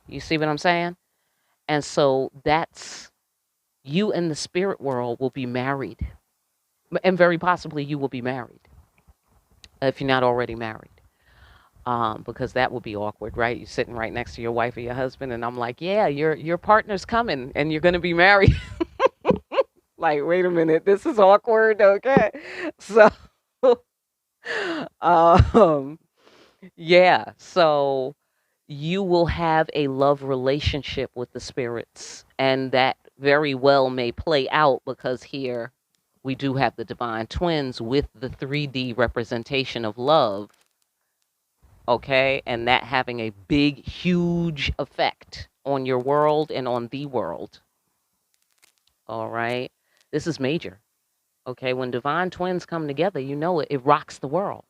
You see what I'm saying? And so that's you and the spirit world will be married. And very possibly you will be married if you're not already married. Because that would be awkward, right? You're sitting right next to your wife or your husband, and I'm like, yeah, your partner's coming, and you're gonna be married. Like, wait a minute, this is awkward, okay? So, um, yeah, so you will have a love relationship with the spirits, and that very well may play out because here we do have the divine twins with the 3D representation of love, okay? And that having a big, huge effect on your world and on the world, all right? This is major, okay? When divine twins come together, you know it rocks the world,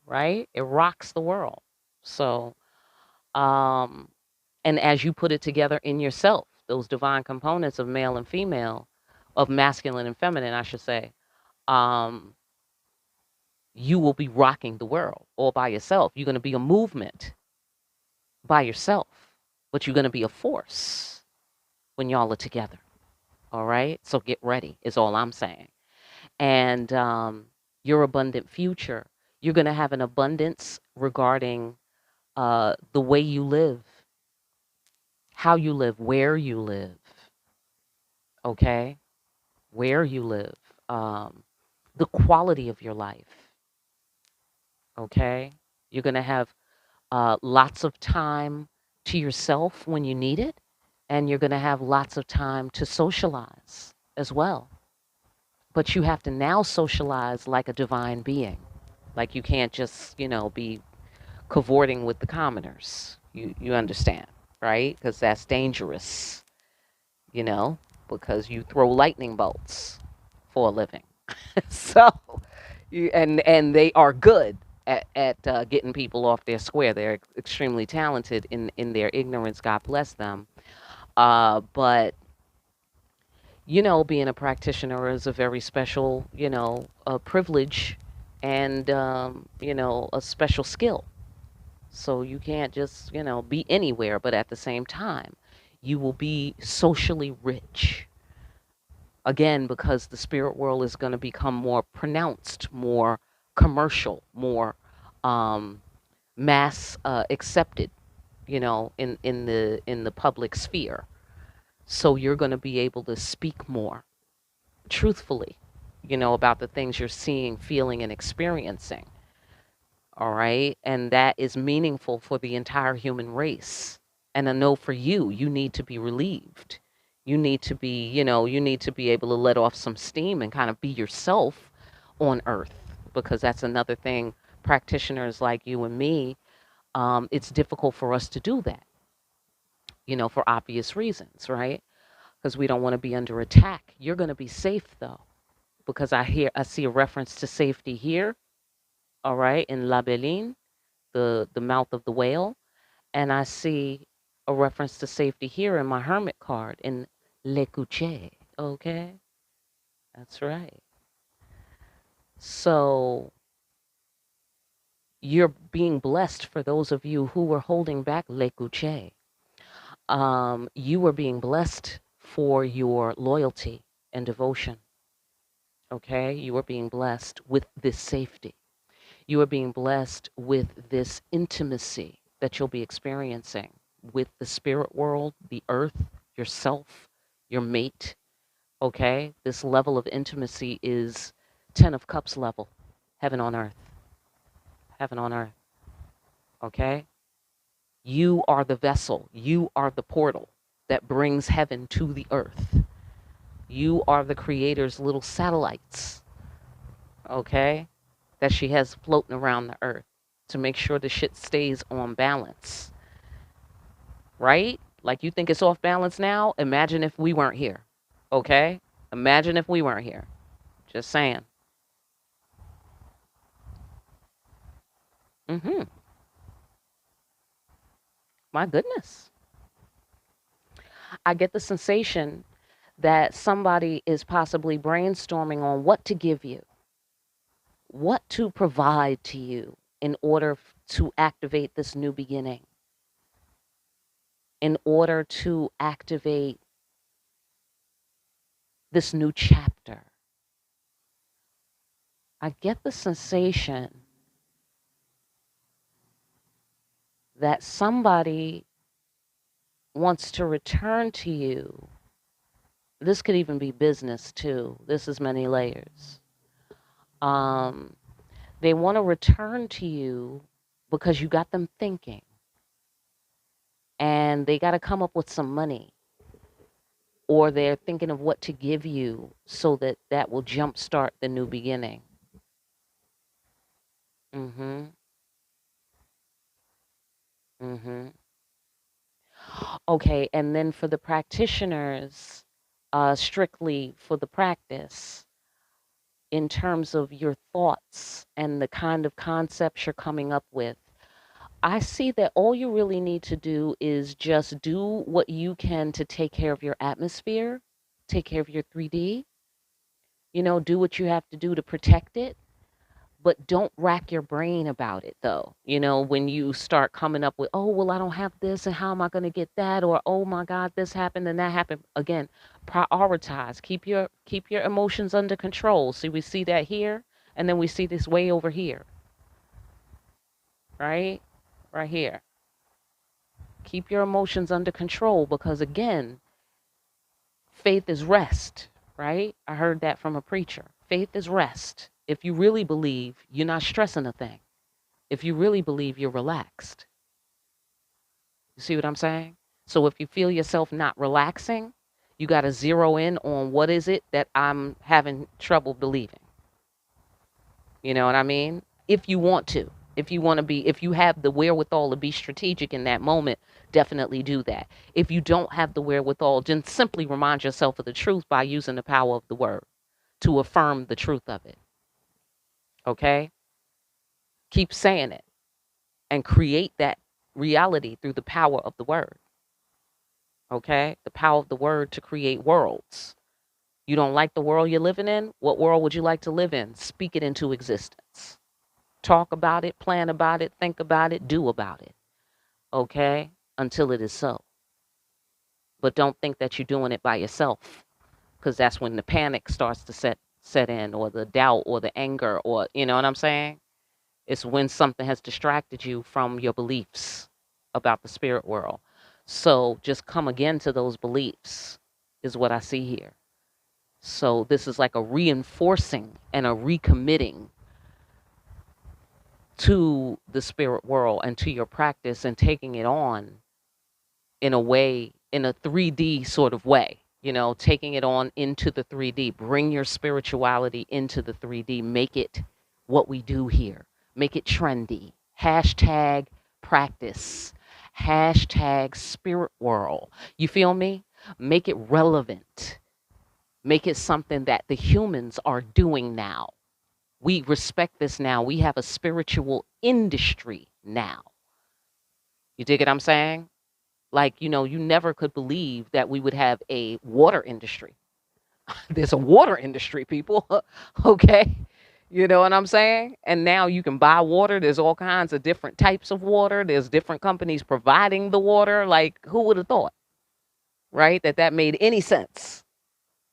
right? It rocks the world. So, um, and as you put it together in yourself, those divine components of male and female, of masculine and feminine, I should say, um, you will be rocking the world all by yourself. You're going to be a movement by yourself, but you're going to be a force when y'all are together. All right? So get ready, is all I'm saying. And your abundant future, you're going to have an abundance regarding the way you live, how you live, where you live. Okay? Where you live, the quality of your life. Okay? You're going to have lots of time to yourself when you need it, and you're going to have lots of time to socialize as well. But you have to now socialize like a divine being. Like you can't just, be cavorting with the commoners. You understand, right? Because that's dangerous, you know, because you throw lightning bolts for a living. So, and they are good at getting people off their square. They're extremely talented in their ignorance. God bless them. But being a practitioner is a very special, a privilege and a special skill. So you can't just, be anywhere, but at the same time, you will be socially rich. Again, because the spirit world is going to become more pronounced, more commercial, more um, mass accepted, in the public sphere. So you're going to be able to speak more truthfully, about the things you're seeing, feeling, and experiencing. All right. And that is meaningful for the entire human race. And I know for you, you need to be relieved. You need to be able to let off some steam and kind of be yourself on earth, because that's another thing. Practitioners like you and me, it's difficult for us to do that, for obvious reasons, right? Because we don't want to be under attack. You're going to be safe though, because I see a reference to safety here, all right, in La Beline, the mouth of the whale, and I see a reference to safety here in my hermit card in Le Couche. Okay, that's right. So you're being blessed for those of you who were holding back Le Couche. You were being blessed for your loyalty and devotion. Okay, you are being blessed with this safety. You are being blessed with this intimacy that you'll be experiencing with the spirit world, the earth, yourself, your mate. Okay? This level of intimacy is 10 of Cups level, heaven on earth, heaven on earth. Okay? You are the vessel, you are the portal that brings heaven to the earth. You are the creator's little satellites. Okay? That she has floating around the earth to make sure the shit stays on balance, right? Like you think it's off balance now? Imagine if we weren't here, okay? Imagine if we weren't here. Just saying. Mm-hmm. My goodness. I get the sensation that somebody is possibly brainstorming on what to give you, what to provide to you in order to activate this new beginning, in order to activate this new chapter. I get the sensation that somebody wants to return to you. This could even be business too. This is many layers. Um, they want to return to you because you got them thinking, and they got to come up with some money, or they're thinking of what to give you so that that will jumpstart the new beginning. Mhm. Mhm. Okay, and then for the practitioners, strictly for the practice, in terms of your thoughts and the kind of concepts you're coming up with, I see that all you really need to do is just do what you can to take care of your atmosphere, take care of your 3D, do what you have to do to protect it, but don't rack your brain about it though. When you start coming up with, oh, well, I don't have this and how am I going to get that, or oh my god, this happened and that happened. Again, prioritize. Keep your emotions under control. See, we see that here, and then we see this way over here, right? Right here. Keep your emotions under control, because again, faith is rest, right? I heard that from a preacher. Faith is rest. If you really believe, you're not stressing a thing. If you really believe, you're relaxed. You see what I'm saying? So if you feel yourself not relaxing, you got to zero in on what is it that I'm having trouble believing. You know what I mean? If you want to. If you have the wherewithal to be strategic in that moment, definitely do that. If you don't have the wherewithal, then simply remind yourself of the truth by using the power of the word to affirm the truth of it. Okay? Keep saying it and create that reality through the power of the word. Okay? The power of the word to create worlds. You don't like the world you're living in? What world would you like to live in? Speak it into existence. Talk about it, plan about it, think about it, do about it. Okay? Until it is so. But don't think that you're doing it by yourself, because that's when the panic starts to set in, or the doubt, or the anger, or you know what I'm saying? It's when something has distracted you from your beliefs about the spirit world. So just come again to those beliefs, is what I see here. So this is like a reinforcing and a recommitting to the spirit world and to your practice, and taking it on in a way, in a 3D sort of way, taking it on into the 3D. Bring your spirituality into the 3D. Make it what we do here. Make it trendy. Hashtag practice. Hashtag spirit world. You feel me? Make it relevant. Make it something that the humans are doing now. We respect this now. We have a spiritual industry now. You dig what I'm saying? Like, you never could believe that we would have a water industry. There's a water industry, people. Okay. You know what I'm saying? And now you can buy water. There's all kinds of different types of water. There's different companies providing the water. Like, who would have thought, right? That made any sense.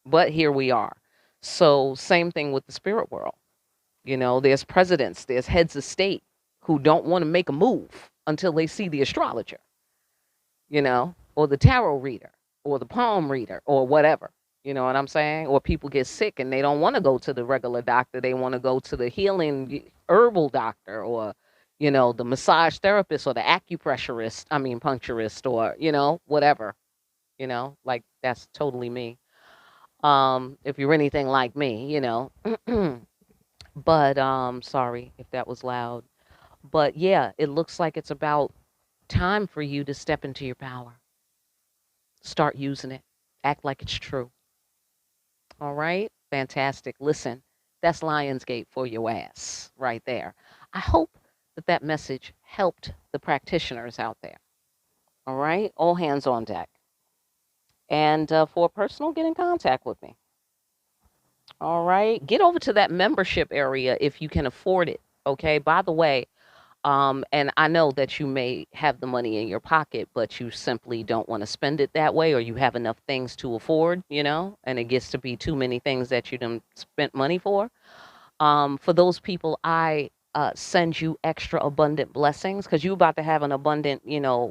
But here we are. So, same thing with the spirit world. There's presidents, there's heads of state who don't want to make a move until they see the astrologer, or the tarot reader, or the palm reader, or whatever. You know what I'm saying? Or people get sick and they don't want to go to the regular doctor. They want to go to the healing herbal doctor, or, the massage therapist, or the puncturist, or, whatever, like that's totally me. If you're anything like me, but sorry if that was loud. But yeah, it looks like it's about time for you to step into your power. Start using it. Act like it's true. All right? Fantastic. Listen, that's Lionsgate for your ass right there. I hope that message helped the practitioners out there. All right? All hands on deck. And for personal, get in contact with me. All right? Get over to that membership area if you can afford it. Okay? By the way, and I know that you may have the money in your pocket, but you simply don't want to spend it that way, or you have enough things to afford, and it gets to be too many things that you done spent money for. For those people, I send you extra abundant blessings, because you're about to have an abundant,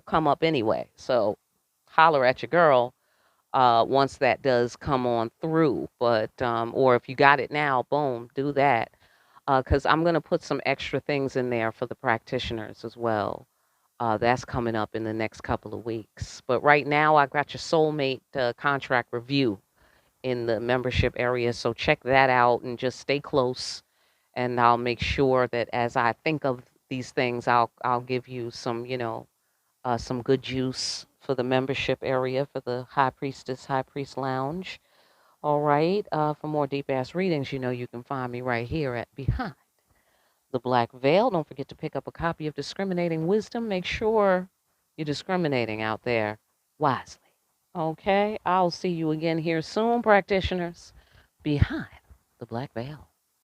come up anyway. So holler at your girl once that does come on through. But, or if you got it now, boom, do that. Because I'm going to put some extra things in there for the practitioners as well. That's coming up in the next couple of weeks. But right now, I got your soulmate contract review in the membership area. So check that out and just stay close. And I'll make sure that as I think of these things, I'll give you some, some good juice for the membership area for the High Priestess, High Priest Lounge. All right. For more deep ass readings, you can find me right here at Behind the Black Veil. Don't forget to pick up a copy of Discriminating Wisdom. Make sure you're discriminating out there wisely. Okay. I'll see you again here soon, practitioners. Behind the Black Veil.